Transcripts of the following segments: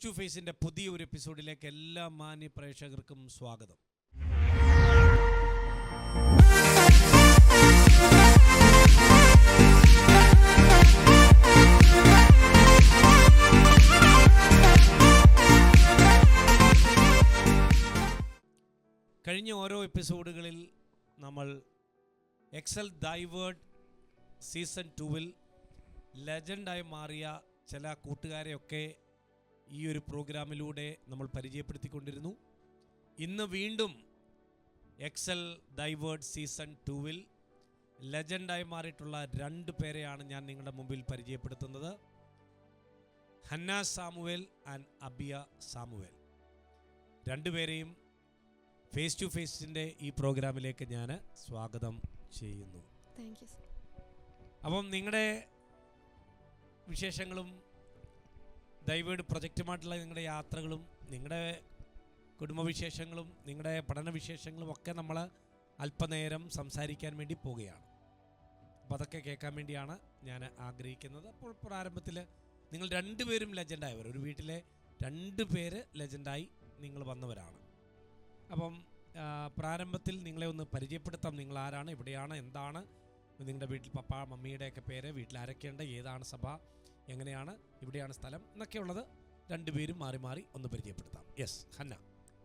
Face to ഫേസിൻ്റെ പുതിയൊരു എപ്പിസോഡിലേക്ക് എല്ലാ മാന്യ പ്രേക്ഷകർക്കും സ്വാഗതം. കഴിഞ്ഞ ഓരോ എപ്പിസോഡുകളിൽ നമ്മൾ എക്സൽ ഡൈവേർഡ് സീസൺ 2-ൽ ലെജൻഡായി മാറിയ ചില കൂട്ടുകാരെയൊക്കെ ഈ ഒരു പ്രോഗ്രാമിലൂടെ നമ്മൾ പരിചയപ്പെടുത്തിക്കൊണ്ടിരുന്നു. ഇന്ന് വീണ്ടും എക്സൽ ഡൈവേർഡ് സീസൺ 2-ൽ ലെജൻഡായി മാറിയിട്ടുള്ള 2 പേരെയാണ് ഞാൻ നിങ്ങളുടെ മുമ്പിൽ പരിചയപ്പെടുത്തുന്നത്. ഹന്ന സാമുവേൽ ആൻഡ് അബിയ സാമുവേൽ. 2 പേരെയും ഫേസ് ടു ഫേസിൻ്റെ ഈ പ്രോഗ്രാമിലേക്ക് ഞാൻ സ്വാഗതം ചെയ്യുന്നു. അപ്പം നിങ്ങളുടെ വിശേഷങ്ങളും ഡൈവേർഡ് പ്രൊജക്റ്റുമായിട്ടുള്ള നിങ്ങളുടെ യാത്രകളും നിങ്ങളുടെ കുടുംബവിശേഷങ്ങളും നിങ്ങളുടെ പഠനവിശേഷങ്ങളും ഒക്കെ നമ്മൾ അല്പനേരം സംസാരിക്കാൻ വേണ്ടി പോവുകയാണ്. അപ്പോൾ അതൊക്കെ കേൾക്കാൻ വേണ്ടിയാണ് ഞാൻ ആഗ്രഹിക്കുന്നത്. അപ്പോൾ പ്രാരംഭത്തിൽ നിങ്ങൾ 2 പേരും ലെജൻഡായവർ, ഒരു വീട്ടിലെ 2 പേര് ലെജൻഡായി നിങ്ങൾ വന്നവരാണ്. അപ്പം പ്രാരംഭത്തിൽ നിങ്ങളെ ഒന്ന് പരിചയപ്പെടുത്താം. നിങ്ങൾ ആരാണ്, എവിടെയാണ്, എന്താണ്, നിങ്ങളുടെ വീട്ടിൽ പപ്പ മമ്മിയുടെയൊക്കെ പേര്, വീട്ടിൽ ആരൊക്കെയുണ്ട്, ഏതാണ് സഭ, എങ്ങനെയാണ്, ഇവിടെയാണ് സ്ഥലം എന്നൊക്കെയുള്ളത് 2 പേരും മാറി മാറി ഒന്ന് പരിചയപ്പെടുത്താം. Yes, Hannah.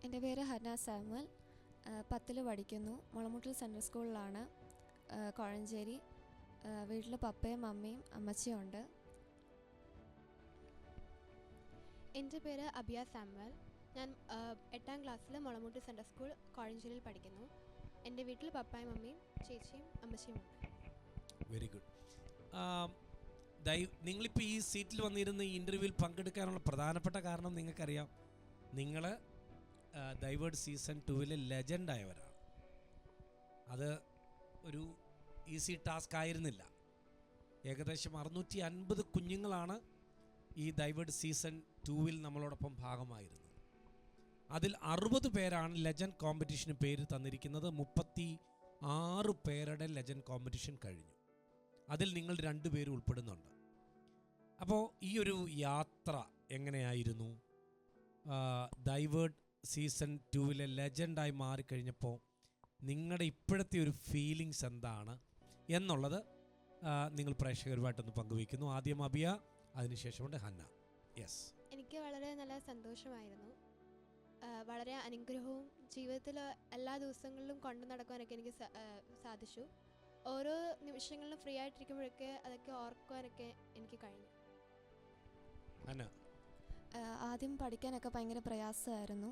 എൻ്റെ പേര് ഹന്ന സാമുവൽ. 10ൽ പഠിക്കുന്നു. മുളമുട്ടിൽ സെൻട്രൽ സ്കൂളിലാണ്, കോഴഞ്ചേരി. വീട്ടിൽ പപ്പയും മമ്മിയും അമ്മച്ചിയും ഉണ്ട്. എൻ്റെ പേര് അബിയ സാമുവൽ. ഞാൻ 8ാം ക്ലാസ്സിൽ മുളമുട്ടിൽ സെൻട്രൽ സ്കൂൾ കോഴഞ്ചേരിയിൽ പഠിക്കുന്നു. എൻ്റെ വീട്ടിൽ പപ്പായും മമ്മിയും ചേച്ചിയും അമ്മച്ചിയും ഉണ്ട്. Very good. നിങ്ങളിപ്പോൾ ഈ സീറ്റിൽ വന്നിരുന്ന ഈ ഇൻ്റർവ്യൂവിൽ പങ്കെടുക്കാനുള്ള പ്രധാനപ്പെട്ട കാരണം നിങ്ങൾക്കറിയാം. നിങ്ങൾ ഡൈവേർഡ് സീസൺ 2-ലെ ലെജൻഡായവരാണ്. അത് ഒരു ഈസി ടാസ്ക് ആയിരുന്നില്ല. ഏകദേശം 650 കുഞ്ഞുങ്ങളാണ് ഈ ഡൈവേർഡ് സീസൺ 2-ൽ നമ്മളോടൊപ്പം ഭാഗമായിരുന്നത്. അതിൽ 60 പേരാണ് ലെജൻഡ് കോമ്പറ്റീഷന് പേര് തന്നിരിക്കുന്നത്. 36 പേരുടെ ലെജൻഡ് കോമ്പറ്റീഷൻ കഴിഞ്ഞു. അതിൽ നിങ്ങൾ 2 പേര് ഉൾപ്പെടുന്നുണ്ട്. അപ്പോൾ ഈ ഒരു യാത്ര എങ്ങനെയായിരുന്നു? ഡൈവേർഡ് സീസൺ 2-ലെ ലെജൻഡായി മാറിക്കഴിഞ്ഞപ്പോൾ നിങ്ങളുടെ ഇപ്പോഴത്തെ ഒരു ഫീലിങ്സ് എന്താണ് എന്നുള്ളത് നിങ്ങൾ പ്രേക്ഷകരുമായിട്ടൊന്ന് പങ്കുവയ്ക്കുന്നു. ആദ്യം അബിയ, അതിനുശേഷമുണ്ട് ഹന്ന. യെസ്. എനിക്ക് വളരെ നല്ല സന്തോഷമായിരുന്നു. വളരെ അനുഗ്രഹവും ജീവിതത്തിൽ എല്ലാ ദിവസങ്ങളിലും കൊണ്ടു നടക്കുവാനൊക്കെ എനിക്ക് സാധിച്ചു. ഓരോ നിമിഷങ്ങളിലും ഫ്രീ ആയിട്ടിരിക്കുമ്പോഴൊക്കെ അതൊക്കെ ഓർക്കുവാനൊക്കെ എനിക്ക് കഴിഞ്ഞു. ആദ്യം പഠിക്കാനൊക്കെ ഭയങ്കര പ്രയാസമായിരുന്നു.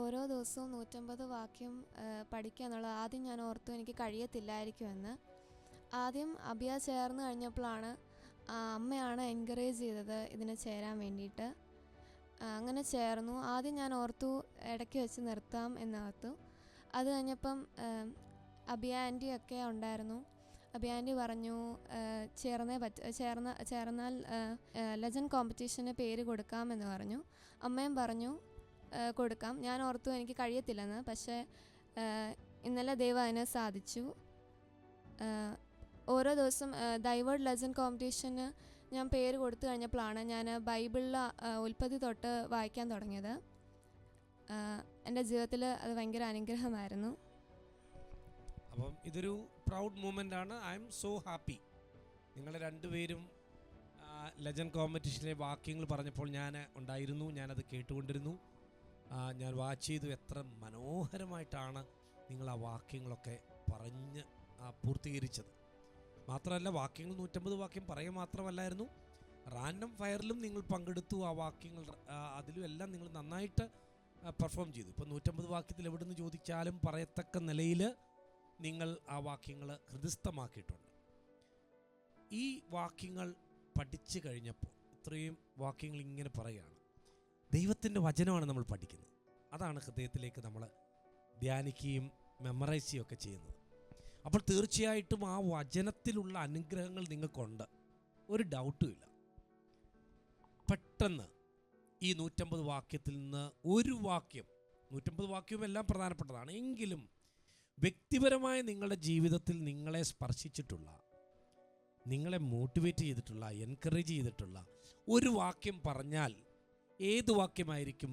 ഓരോ ദിവസവും 150 വാക്യം പഠിക്കുക എന്നുള്ളത് ആദ്യം ഞാൻ ഓർത്തു എനിക്ക് കഴിയത്തില്ലായിരിക്കുമെന്ന്. ആദ്യം അബിയ ചേർന്ന് കഴിഞ്ഞപ്പോഴാണ് അമ്മയാണ് എൻകറേജ് ചെയ്തത് ഇതിന് ചേരാൻ വേണ്ടിയിട്ട്. അങ്ങനെ ചേർന്നു. ആദ്യം ഞാൻ ഓർത്തു ഇടയ്ക്ക് വെച്ച് നിർത്താം എന്നോർത്തു. അത് കഴിഞ്ഞപ്പം അബിയ ആൻറ്റിയൊക്കെ ഉണ്ടായിരുന്നു. അബിയ ആൻറ്റി പറഞ്ഞു ചേർന്നാൽ ലെജൻഡ് കോമ്പറ്റീഷന് പേര് കൊടുക്കാമെന്ന് പറഞ്ഞു. അമ്മയും പറഞ്ഞു കൊടുക്കാം. ഞാൻ ഓർത്തു എനിക്ക് കഴിയത്തില്ലെന്ന്. പക്ഷേ ഇന്നലെ ദൈവം അതിന് സാധിച്ചു. ഓരോ ദിവസം ഡൈവേർഡ് ലെജൻഡ് കോമ്പറ്റീഷന് ഞാൻ പേര് കൊടുത്തു കഴിഞ്ഞപ്പോഴാണ് ഞാൻ ബൈബിളിൽ ഉൽപ്പത്തി തൊട്ട് വായിക്കാൻ തുടങ്ങിയത്. എൻ്റെ ജീവിതത്തിൽ അത് ഭയങ്കര അനുഗ്രഹമായിരുന്നു. അപ്പം ഇതൊരു പ്രൗഡ് മൂമെൻ്റ് ആണ്. I M so happy. നിങ്ങൾ 2 പേരും ലെജൻഡ് കോമ്പറ്റീഷനിലെ വാക്യങ്ങൾ പറഞ്ഞപ്പോൾ ഞാൻ ഉണ്ടായിരുന്നു. ഞാനത് കേട്ടുകൊണ്ടിരുന്നു. ഞാൻ വാച്ച് ചെയ്തു. എത്ര മനോഹരമായിട്ടാണ് നിങ്ങൾ ആ വാക്യങ്ങളൊക്കെ പറഞ്ഞ് പൂർത്തീകരിച്ചത്. മാത്രമല്ല, വാക്യങ്ങൾ 150 വാക്യം പറയുക മാത്രമല്ലായിരുന്നു, റാൻഡം ഫയറിലും നിങ്ങൾ പങ്കെടുത്തു. ആ വാക്യങ്ങൾ അതിലും എല്ലാം നിങ്ങൾ നന്നായിട്ട് പെർഫോം ചെയ്തു. ഇപ്പോൾ 150 വാക്യത്തിൽ എവിടെ നിന്ന് ചോദിച്ചാലും പറയത്തക്ക നിലയിൽ നിങ്ങൾ ആ വാക്യങ്ങൾ ഹൃദിസ്ഥമാക്കിയിട്ടുണ്ട്. ഈ വാക്യങ്ങൾ പഠിച്ചു കഴിഞ്ഞപ്പോൾ ഇത്രയും വാക്യങ്ങൾ ഇങ്ങനെ പറയുകയാണ്. ദൈവത്തിൻ്റെ വചനമാണ് നമ്മൾ പഠിക്കുന്നത്. അതാണ് ഹൃദയത്തിലേക്ക് നമ്മൾ ധ്യാനിക്കുകയും മെമ്മറൈസ് ചെയ്യുകയും ഒക്കെ ചെയ്യുന്നത്. അപ്പോൾ തീർച്ചയായിട്ടും ആ വചനത്തിലുള്ള അനുഗ്രഹങ്ങൾ നിങ്ങൾക്കുണ്ട്, ഒരു ഡൗട്ടും ഇല്ല. പെട്ടെന്ന് ഈ 150 വാക്യത്തിൽ നിന്ന് ഒരു വാക്യം, 150 വാക്യവും എല്ലാം പ്രധാനപ്പെട്ടതാണ്, എങ്കിലും വ്യക്തിപരമായ നിങ്ങളുടെ ജീവിതത്തിൽ നിങ്ങളെ സ്പർശിച്ചിട്ടുള്ള, നിങ്ങളെ മോട്ടിവേറ്റ് ചെയ്തിട്ടുള്ള, എൻകറേജ് ചെയ്തിട്ടുള്ള ഒരു വാക്യം പറഞ്ഞാൽ ഏത് വാക്യമായിരിക്കും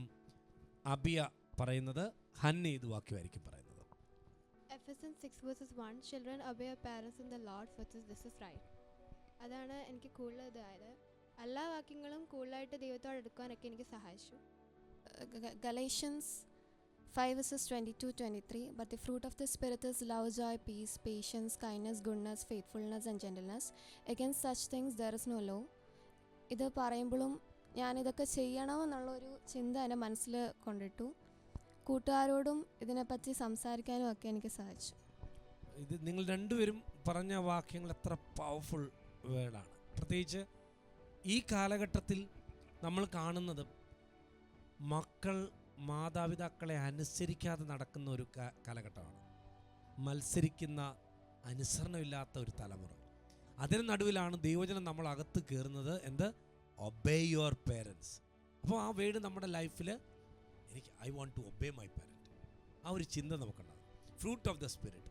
അബിയ പറയുന്നത്? ഹന്ന ഏത് വാക്യമായിരിക്കും പറയുന്നത്? Ephesians 6:1 Children obey your parents in the Lord for this is right. അതാണ് എനിക്ക് കൂടുതൽ ഇതായത്. എല്ലാ വാക്യങ്ങളും കൂടുതലായിട്ട് ദൈവത്തോട് എടുക്കാനൊക്കെ എനിക്ക് സഹായിച്ചു. Galatians 5:22-23 But the fruit of the Spirit is love, joy, peace, patience, kindness, goodness, faithfulness and gentleness. Against such things there is no law. ഇത് പറയുമ്പോഴും ഞാനിതൊക്കെ ചെയ്യണമെന്നുള്ളൊരു ചിന്ത എൻ്റെ മനസ്സിൽ കൊണ്ടിട്ടു. കൂട്ടുകാരോടും ഇതിനെപ്പറ്റി സംസാരിക്കാനും ഒക്കെ എനിക്ക് സാധിച്ചു. ഇത് നിങ്ങൾ രണ്ടുപേരും പറഞ്ഞ വാക്യങ്ങൾ എത്ര പവർഫുൾ വേർഡാണ്. പ്രത്യേകിച്ച് ഈ കാലഘട്ടത്തിൽ നമ്മൾ കാണുന്നത് മക്കൾ മാതാപിതാക്കളെ അനുസരിക്കാതെ നടക്കുന്ന ഒരു കാലഘട്ടമാണ്. മത്സരിക്കുന്ന, അനുസരണമില്ലാത്ത ഒരു തലമുറ. അതിന് നടുവിലാണ് ദൈവജനം നമ്മൾ അകത്ത് കയറുന്നത്. എന്ത്? Obey your parents. അപ്പോൾ ആ വേർഡ് നമ്മുടെ ലൈഫിൽ എനിക്ക് I want to obey my parent, ആ ഒരു ചിന്ത നമുക്കുണ്ടാകും. Fruit of the spirit.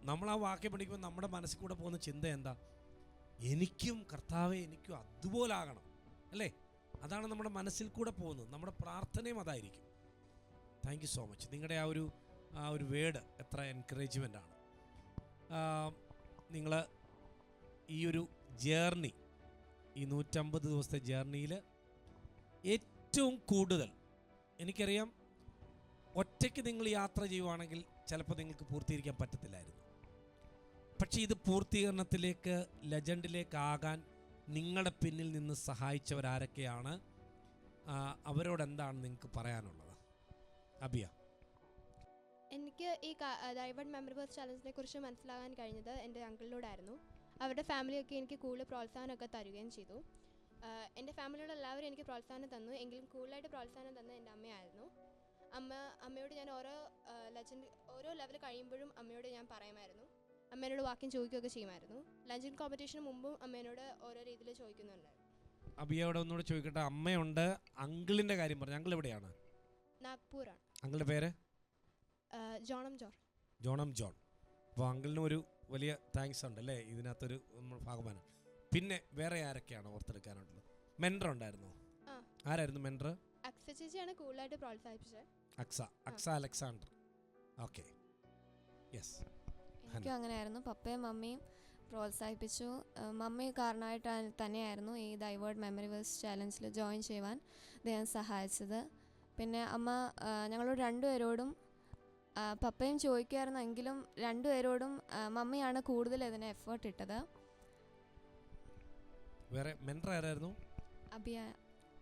നമ്മൾ ആ വാക്യം പഠിക്കുമ്പോൾ നമ്മുടെ മനസ്സിൽ കൂടെ പോകുന്ന ചിന്ത എന്താ? എനിക്കും കർത്താവെ എനിക്കും അതുപോലെ ആകണം, അല്ലേ? അതാണ് നമ്മുടെ മനസ്സിൽ കൂടെ പോകുന്നത്. നമ്മുടെ പ്രാർത്ഥനയും അതായിരിക്കും. Thank you so much. നിങ്ങളുടെ ആ ഒരു വേർഡ് എത്ര എൻകറേജ്മെൻ്റ് ആണ്. നിങ്ങൾ ഈ ഒരു ജേർണി, ഈ 150 ദിവസത്തെ ജേർണിയിൽ ഏറ്റവും കൂടുതൽ എനിക്കറിയാം, ഒറ്റയ്ക്ക് നിങ്ങൾ യാത്ര ചെയ്യുവാണെങ്കിൽ ചിലപ്പോൾ നിങ്ങൾക്ക് പൂർത്തീകരിക്കാൻ പറ്റത്തില്ലായിരുന്നു. പക്ഷേ ഇത് പൂർത്തീകരണത്തിലേക്ക്, ലെജൻഡിലേക്കാകാൻ നിങ്ങളുടെ പിന്നിൽ നിന്ന് സഹായിച്ചവരാരൊക്കെയാണ്? അവരോടെന്താണ് നിങ്ങൾക്ക് പറയാനുള്ളത്? അബിയ. എനിക്ക് ഈ ദൈവഡ് മെമ്മറി വേഴ്സ് ചാലഞ്ചിനെ കുറിച്ച് മനസ്സിലാകാൻ കഴിഞ്ഞത് എൻ്റെ അങ്കിളിലൂടായിരുന്നു. അവരുടെ ഫാമിലിയൊക്കെ എനിക്ക് കൂടുതൽ പ്രോത്സാഹനമൊക്കെ തരികയും ചെയ്തു. എൻ്റെ ഫാമിലിയുള്ള എല്ലാവരും എനിക്ക് പ്രോത്സാഹനം തന്നു. എങ്കിലും കൂടുതലായിട്ട് പ്രോത്സാഹനം തന്നത് എൻ്റെ അമ്മയായിരുന്നു. അമ്മയോട് ഞാൻ ഓരോ ലെവൽ കഴിയുമ്പോഴും അമ്മയോട് ഞാൻ പറയുമായിരുന്നു. അമ്മേനോട് വാക്യം ചോദിക്കുകയൊക്കെ ചെയ്യുമായിരുന്നു. ലഞ്ചിങ് കോമ്പറ്റീഷന് മുമ്പും അമ്മേനോട് ഓരോ രീതിയിൽ ചോദിക്കുന്നുണ്ടായിരുന്നു. അബിയോട് ഒന്നുകൂടെ ചോദിക്കട്ടെ, അമ്മയുണ്ട്, അങ്കിളിൻ്റെ കാര്യം പറഞ്ഞു. അങ്കിൾ എവിടെയാണ്? നാഗ്പൂരാണ്. അങ്കിളുടെ പേര്? ജോണം ജോൺ. അപ്പോൾ അങ്കിളിന് ഒരു വലിയ താങ്ക്സ് ഉണ്ട് അല്ലേ ഇതിനകത്തൊരു ഭാഗമാണ്. പിന്നെ വേറെ ആരൊക്കെയാണ് ഓർത്തെടുക്കാനുള്ളത്? മെൻറ്റർ ഉണ്ടായിരുന്നോ? ആരായിരുന്നു മെൻറ്റർ? അക്സ ചേച്ചിയാണ് കൂടുതലായിട്ട് പ്രോത്സാഹിപ്പിച്ചത്. അക്സ അലക്സാണ്ടർ. Okay, yes. എനിക്കും അങ്ങനെയായിരുന്നു. പപ്പയും മമ്മിയും പ്രോത്സാഹിപ്പിച്ചു. മമ്മി കാരണമായിട്ട് തന്നെയായിരുന്നു ഈ ദൈവേർഡ് മെമ്മറി വേഴ്സ് ചാലഞ്ചിൽ ജോയിൻ ചെയ്യുവാൻ ദൈവം സഹായിച്ചത്. പിന്നെ അമ്മ ഞങ്ങളോട് രണ്ടുപേരോടും, പപ്പയും ചോദിക്കുമായിരുന്നെങ്കിലും രണ്ടുപേരോടും മമ്മിയാണ് കൂടുതൽ ഇതിന് എഫേർട്ട് ഇട്ടത്. വേറെ മെൻറ്റർ ആരായിരുന്നു?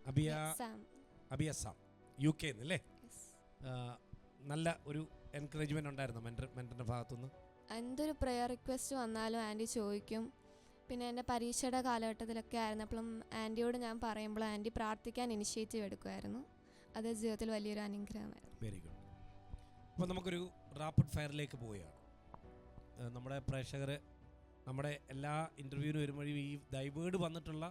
അബിയ സാം, UK എന്നല്ലേ? നല്ല ഒരു എൻകറേജ്മെന്റ് ഉണ്ടായിരുന്നു മെൻറ്ററിന്റെ ഭാഗത്തുനിന്ന്? എന്തൊരു പ്രെയർ റിക്വസ്റ്റ് വന്നാലും ആൻറ്റി ചോദിക്കും. പിന്നെ എൻ്റെ പരീക്ഷയുടെ കാലഘട്ടത്തിലൊക്കെ ആയിരുന്നപ്പോഴും ആൻറ്റിയോട് ഞാൻ പറയുമ്പോൾ ആൻറ്റി പ്രാർത്ഥിക്കാൻ ഇനിഷ്യേറ്റീവ് എടുക്കുമായിരുന്നു. അത് ജീവിതത്തിൽ വലിയൊരു അനുഗ്രഹമായിരുന്നു. Very good. അപ്പോൾ നമുക്കൊരു റാപ്പിഡ് ഫയറിലേക്ക് പോവുകയാണ്. നമ്മുടെ പ്രേക്ഷകർ നമ്മുടെ എല്ലാ ഇൻ്റർവ്യൂവിനും വരുമ്പോഴും ഈ ദൈവേർഡ് വന്നിട്ടുള്ള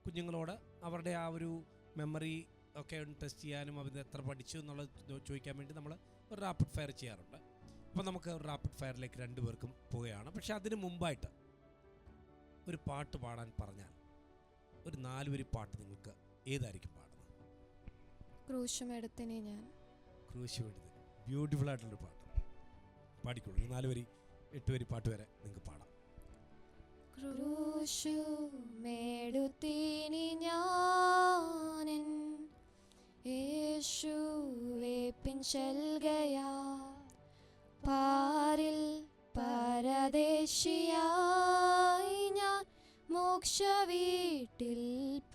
കുഞ്ഞുങ്ങളോട് അവരുടെ ആ ഒരു മെമ്മറി ഒക്കെ ടെസ്റ്റ് ചെയ്യാനും അവർ എത്ര പഠിച്ചു എന്നുള്ളത് ചോദിക്കാൻ വേണ്ടി നമ്മൾ ഒരു റാപ്പിഡ് ഫയർ ചെയ്യാറുണ്ട്. അപ്പോൾ നമുക്ക് ഒരു റാപ്പിഡ് ഫയറിലേക്ക് രണ്ടുപേർക്കും പോവുകയാണ്. പക്ഷേ അതിന് മുമ്പായിട്ട് ഒരു പാട്ട് പാടാൻ പറഞ്ഞാൽ ഒരു 4 വരി പാട്ട് നിങ്ങൾക്ക് ഏതായിരിക്കും പാടുന്നത്? ക്രൂശുമെടുത്തിനെ ഞാൻ. ക്രൂശുമെടുത്തിന് ബ്യൂട്ടിഫുൾ ആയിട്ടുള്ളൊരു പാട്ട് പാടിക്കോളൂ. 4 വരി 8 വരി പാട്ട് വരെ നിങ്ങൾക്ക് പാടാം. ക്രൂശുമെടുത്തിനി ഞാനെൻ യേശുവേ പിൻചെൽകയാ, പാരിൽ പരദേശിയായി ഞാൻ മോക്ഷവീട്ടിൽ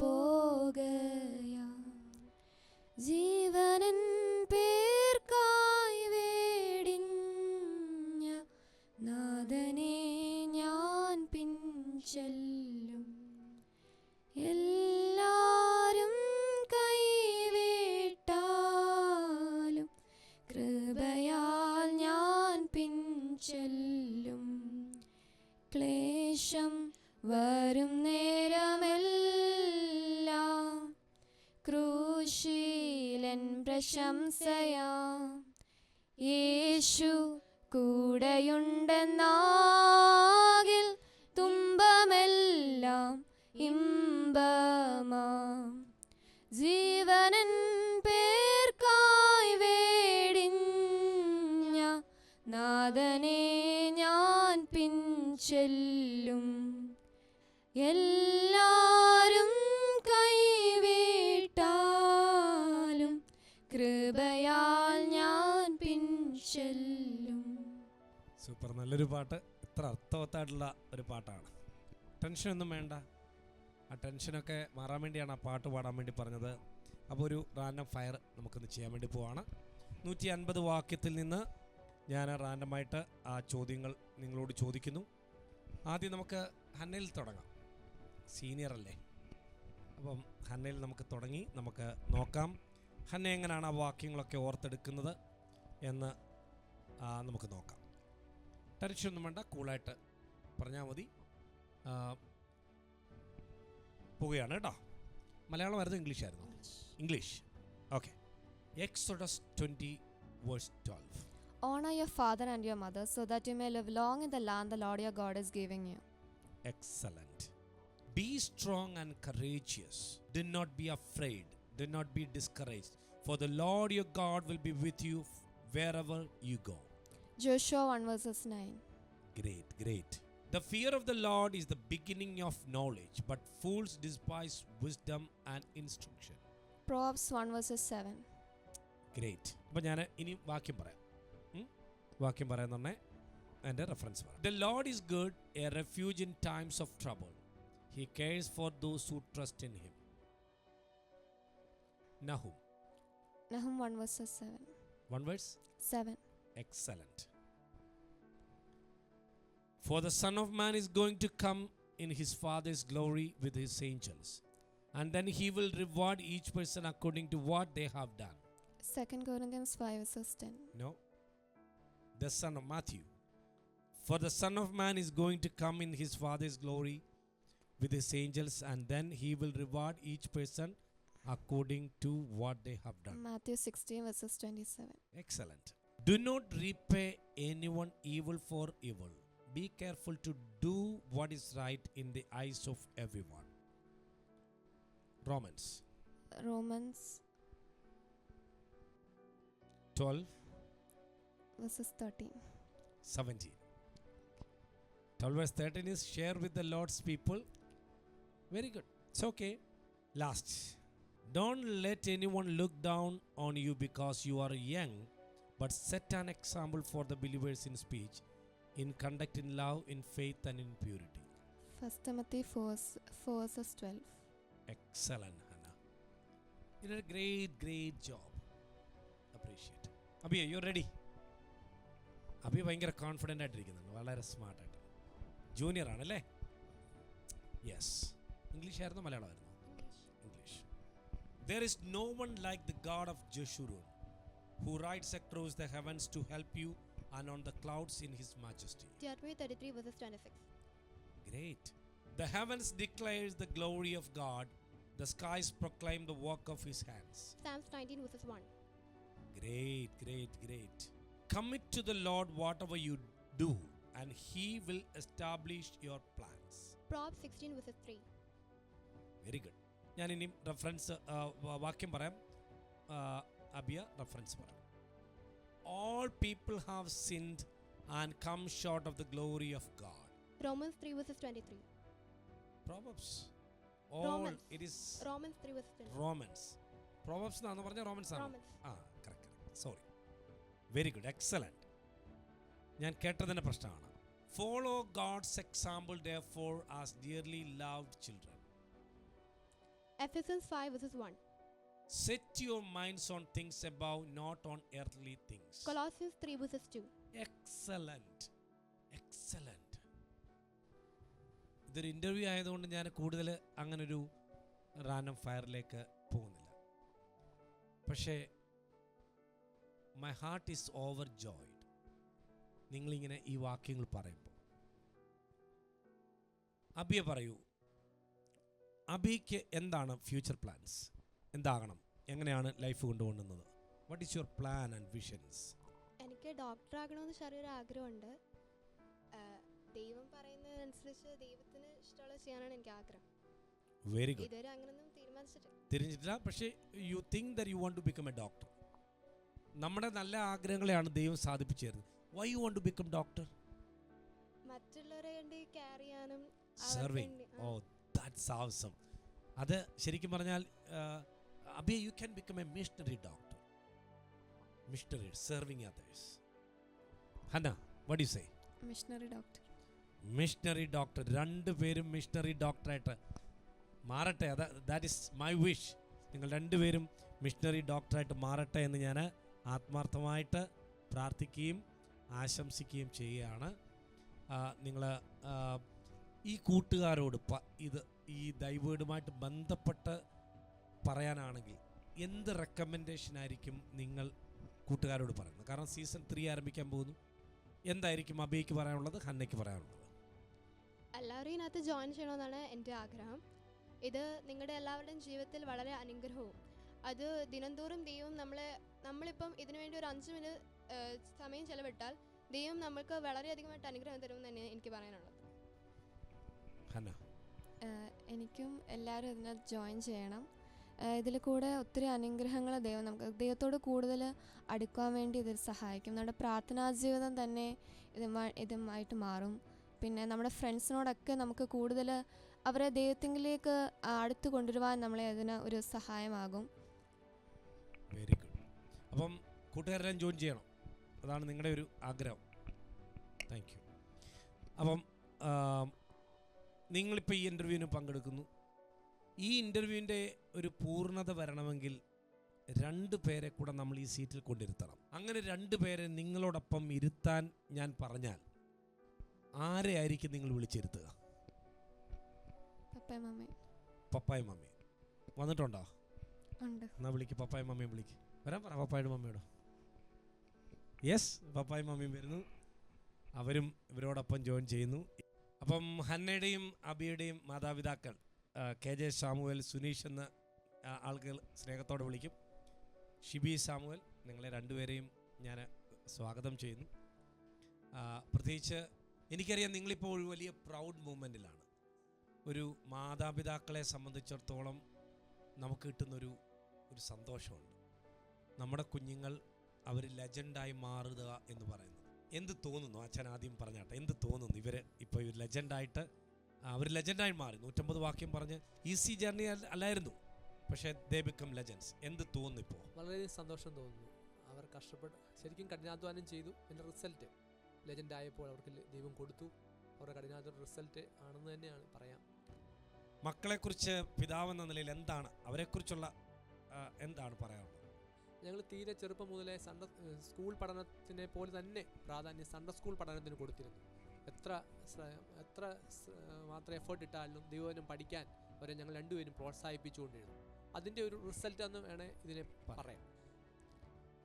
പോകയാ. ജീവനൻ പേർക്കായി വേടിഞ്ഞ നാഥനെ ഞാൻ പിൻചെല്ലും. എല്ലാരും കൈവിട്ടാലും കൃപയാൽ ഞാൻ പിൻചെല്ലും. ക്ലേശം വരും നേരമെല്ലാം ക്രൂശിലൻ പ്രശംസയാം. യേശു കൂടെയുണ്ടെന്നാകിൽ തുമ്പമെല്ലാം ഇമ്പമാം. ജീവൻ ചെല്ലും. എല്ലാരും കൈവിട്ടാലും കൃപയാൽ ഞാൻ പിൻചെല്ലും. സൂപ്പർ, നല്ലൊരു പാട്ട്. ഇത്ര അർത്ഥവത്തായിട്ടുള്ള ഒരു പാട്ടാണ്. ടെൻഷനൊന്നും വേണ്ട. ആ ടെൻഷനൊക്കെ മാറാൻ വേണ്ടിയാണ് ആ പാട്ട് പാടാൻ വേണ്ടി പറഞ്ഞത്. അപ്പോൾ ഒരു റാൻഡം ഫയർ നമുക്കൊന്ന് ചെയ്യാൻ വേണ്ടി പോവാണ്. 150 വാക്യത്തിൽ നിന്ന് ഞാൻ റാൻഡമായിട്ട് ആ ചോദ്യങ്ങൾ നിങ്ങളോട് ചോദിക്കുന്നു. ആദ്യം നമുക്ക് ഹന്നയിൽ തുടങ്ങാം. സീനിയർ അല്ലേ, അപ്പം ഹന്നയിൽ നമുക്ക് തുടങ്ങി നമുക്ക് നോക്കാം ഹന്ന എങ്ങനെയാണ് ആ വാക്യങ്ങളൊക്കെ ഓർത്തെടുക്കുന്നത് എന്ന് നമുക്ക് നോക്കാം. ടെൻഷനൊന്നും വേണ്ട, കൂളായിട്ട് പറഞ്ഞാൽ മതി. പോവുകയാണ് കേട്ടോ. മലയാളം ആയിരുന്നു, ഇംഗ്ലീഷ് ആയിരുന്നു? English. Okay. Exodus 20:12. Honor your father and your mother so that you may live long in the land the Lord your God is giving you. Excellent. Be strong and courageous. Do not be afraid. Do not be discouraged. For the Lord your God will be with you wherever you go. Joshua 1:9. Great, great. The fear of the Lord is the beginning of knowledge, but fools despise wisdom and instruction. Proverbs 1:7. Great. അപ്പോൾ ഞാൻ ഇനി വാക്യം പറയാം. വാക്യം പറയാൻ തന്നെ എൻ്റെ reference പറയാം. The Lord is good, a refuge in times of trouble. He cares for those who trust in him. Nahum 1:7. One verse? 7. Excellent. For the Son of Man is going to come in his Father's glory with his angels, and then he will reward each person according to what they have done. 2 Corinthians 5:10. No. The Son of Matthew. For the Son of Man is going to come in his Father's glory with his angels, and then he will reward each person according to what they have done. Matthew 16:27. Excellent. Do not repay anyone evil for evil. Be careful to do what is right in the eyes of everyone. Romans 12:13. 17. 12 verse 13 is share with the Lord's people. Very good. It's okay. Last. Don't let anyone look down on you because you are young, but set an example for the believers in speech, in conduct, in love, in faith, and in purity. 1 Timothy 4:12. Excellent, Hannah. You did a great job. Appreciate. Abhi, you ready? Abhi ഭയങ്കര confident ആയിട്ടിരിക്കുന്നുണ്ട്, വളരെ സ്മാർട്ടായിട്ട്. Junior ആണല്ലേ? Yes. English ആയിരുന്നു മലയാളമായിരുന്നു? English. There is no one like the God of Jeshurun, who rides across the heavens to help you and on the clouds in his majesty. Deuteronomy 33:26. Great. The heavens declares the glory of God. The skies proclaim the work of his hands. Psalms 19:1. Great. Commit to the Lord whatever you do, and he will establish your plans. Proverbs 16:3. Very good. ഞാൻ ഇനി reference വാക്യം പറയാം. അബിയ reference പറയാം. All people have sinned and come short of the glory of God. Romans 3:23. Proverbs. Romans. It is Romans 3:23. Romans. Proverbs എന്നാണ് പറഞ്ഞ romance ആണ്. Romans. Correct. Sorry. Very good. Excellent. ഞാൻ കേട്ടതിൻ്റെ പ്രശ്നമാണ്. Follow God's example therefore as dearly loved children. Ephesians 5:1. Set your minds on things above, not on earthly things. Colossians 3:2. Excellent. ഇതൊരു interview ആയതുകൊണ്ട് ഞാൻ കൂടുതൽ അങ്ങനൊരു റാൻഡം ഫയറിലേക്ക് പോകുന്നില്ല. പക്ഷേ മൈ ഹാർട്ട് ഈസ് ഓവർ ജോയ്ഡ് നിങ്ങളിങ്ങനെ ഈ വാക്യങ്ങൾ പറയുമ്പോൾ. അബിയ പറയൂ, അബിക്ക് എന്താണ് ഫ്യൂച്ചർ പ്ലാൻസ്? എന്താകണം? എങ്ങനെയാണ് ലൈഫ് കൊണ്ടുപോകുന്നത്? What is your plan and visions? എനിക്ക് ഡോക്ടർ ആകണമെന്ന് ചെറിയൊരു ആഗ്രഹമുണ്ട്. ദൈവം പറയുന്നതനുസരിച്ച് ദൈവത്തിന് ഇഷ്ടമുള്ളത് ചെയ്യാനാണ് എനിക്ക് ആഗ്രഹം. Very good. ഇതുവരെ അങ്ങനൊന്നും തിരിഞ്ഞിട്ടില്ല. പക്ഷേ you think that you want to become a doctor. നമ്മുടെ നല്ല ആഗ്രഹങ്ങളെയാണ് ദൈവം സാധിപ്പിച്ചു തരുന്നത്. Why you want to become doctor? മറ്റുള്ളവരെ വേണ്ടി കെയർ ചെയ്യാനും സെർവിങ്. Oh, that's awesome. അത് ശരിക്കും പറഞ്ഞാൽ Abi, you can become a missionary doctor. Missionary serving others. Hannah, what you say? Missionary doctor. Missionary doctor. രണ്ടുപേരും മിഷണറി ഡോക്ടറായിട്ട് മാറട്ടെ. That is my wish. നിങ്ങൾ രണ്ടുപേരും മിഷണറി ഡോക്ടറായിട്ട് മാറട്ടെ എന്ന് ഞാൻ ആത്മാർത്ഥമായിട്ട് പ്രാർത്ഥിക്കുകയും ആശംസിക്കുകയും ചെയ്യുകയാണ്. നിങ്ങൾ ഈ കൂട്ടുകാരോട് ഈ ദൈവവുമായിട്ട് ബന്ധപ്പെട്ട് പറയാനാണെങ്കിൽ എന്ത് റെക്കമെൻഡേഷൻ ആയിരിക്കും നിങ്ങൾ കൂട്ടുകാരോട് പറയുന്നത്? കാരണം സീസൺ 3 ആരംഭിക്കാൻ പോകുന്നു. എന്തായിരിക്കും അബിക്ക് പറയാനുള്ളത്, ഹന്നയ്ക്ക് പറയാനുള്ളത്? എല്ലാവരും ഇതിനകത്ത് ജോയിൻ ചെയ്യണമെന്നാണ് എൻ്റെ ആഗ്രഹം. ഇത് നിങ്ങളുടെ എല്ലാവരുടെയും ജീവിതത്തിൽ വളരെ അനുഗ്രഹവും, അത് ദിനംതോറും ദൈവം നമ്മളിപ്പം ഇതിനു വേണ്ടി ഒരു 5 മിനിറ്റ് സമയം ചെലവിട്ടാൽ ദൈവം നമ്മൾക്ക് വളരെയധികമായിട്ട് അനുഗ്രഹം തരുമെന്ന് തന്നെ എനിക്ക് പറയാനുള്ളത്. എനിക്കും എല്ലാവരും ഇതിനകത്ത് ജോയിൻ ചെയ്യണം. ഇതിൽ കൂടെ ഒത്തിരി അനുഗ്രഹങ്ങൾ ദൈവത്തോട് കൂടുതൽ അടുക്കാൻ വേണ്ടി ഇതിൽ സഹായിക്കും. നമ്മുടെ പ്രാർത്ഥനാ ജീവിതം തന്നെ ഇതുമായിട്ട് മാറും. പിന്നെ നമ്മുടെ ഫ്രണ്ട്സിനോടൊക്കെ നമുക്ക് കൂടുതൽ അവരെ ദൈവത്തിലേക്ക് അടുത്ത് കൊണ്ടുവരുവാൻ നമ്മളെ അതിന് ഒരു സഹായമാകും. Very good. അപ്പം കൂട്ടുകാരെല്ലാം ജോയിൻ ചെയ്യണം, അതാണ് നിങ്ങളുടെ ഒരു ആഗ്രഹം. Thank you. അപ്പം നിങ്ങളിപ്പോൾ ഈ ഇൻ്റർവ്യൂവിന് പങ്കെടുക്കുന്നു. ഈ ഇൻ്റർവ്യൂവിൻ്റെ ഒരു പൂർണ്ണത വരണമെങ്കിൽ 2 പേരെ കൂടെ നമ്മൾ ഈ സീറ്റിൽ കൊണ്ടിരുത്തണം. അങ്ങനെ 2 പേരെ നിങ്ങളോടൊപ്പം ഇരുത്താൻ ഞാൻ പറഞ്ഞാൽ ആരെ ആയിരിക്കും നിങ്ങൾ വിളിച്ചിരുത്തുക? പപ്പായും മമ്മി വന്നിട്ടുണ്ടോ? എന്നാ വിളിക്ക്, പപ്പായും മമ്മിയും വിളിക്ക്. വരാൻ പറ പപ്പായുടെ മമ്മിയോട്. യെസ്, പപ്പായും മമ്മിയും വരുന്നു. അവരും ഇവരോടൊപ്പം ജോയിൻ ചെയ്യുന്നു. അപ്പം ഹന്നയുടെയും അബിയുടെയും മാതാപിതാക്കൾ KJ സാമുവൽ, സുനീഷ് എന്ന ആളുകൾ സ്നേഹത്തോടെ വിളിക്കും. ഷിബി സാമുവൽ, നിങ്ങളെ 2 പേരെയും ഞാൻ സ്വാഗതം ചെയ്യുന്നു. പ്രത്യേകിച്ച് എനിക്കറിയാം നിങ്ങളിപ്പോൾ ഒരു വലിയ പ്രൗഡ് മൂമെൻറ്റിലാണ്. ഒരു മാതാപിതാക്കളെ സംബന്ധിച്ചിടത്തോളം നമുക്ക് കിട്ടുന്നൊരു സന്തോഷമുണ്ട്. നമ്മുടെ കുഞ്ഞുങ്ങൾ അവർ ലെജൻഡായി മാറുക എന്ന് പറയുന്നത്. എന്ത് തോന്നുന്നു? അച്ഛൻ ആദ്യം പറഞ്ഞാട്ടെ, എന്ത് തോന്നുന്നു? ഇവർ ഇപ്പോൾ ലെജൻഡായിട്ട് അവർ ലെജൻഡായി മാറി. 150 വാക്യം പറഞ്ഞ് ഈസി ജേർണി അല്ലായിരുന്നു, പക്ഷേ ദേ ബിക്കം ലെജൻഡ്സ്. എന്ത് തോന്നുന്നു ഇപ്പോൾ? വളരെ സന്തോഷം തോന്നുന്നു. അവർ കഷ്ടപ്പെട്ട് ശരിക്കും കഠിനാധ്വാനം ചെയ്തു. എൻ്റെ റിസൾട്ട് ലെജൻഡായപ്പോൾ അവർക്ക് ദൈവം കൊടുത്തു. അവരുടെ കഠിനാധ്വാന റിസൾട്ട് ആണെന്ന് തന്നെയാണ് പറയാം. മക്കളെക്കുറിച്ച് പിതാവെന്ന നിലയിൽ എന്താണ് അവരെക്കുറിച്ചുള്ള എന്താണ് പറയാനുള്ളത്? ഞങ്ങൾ തീരെ ചെറുപ്പം മുതലേ സ്കൂൾ പഠനത്തിനെ പോലെ തന്നെ പ്രാധാന്യം സ്കൂൾ പഠനത്തിന് കൊടുത്തിരുന്നു. എത്ര മാത്രം എഫേർട്ട് ഇട്ടാലും ദൈവവചനം പഠിക്കാൻ അവരെ ഞങ്ങൾ 2 പേരും പ്രോത്സാഹിപ്പിച്ചുകൊണ്ടിരുന്നു. അതിൻ്റെ ഒരു റിസൾട്ട് എന്ന് വേണേൽ ഇതിനെ പറയാം.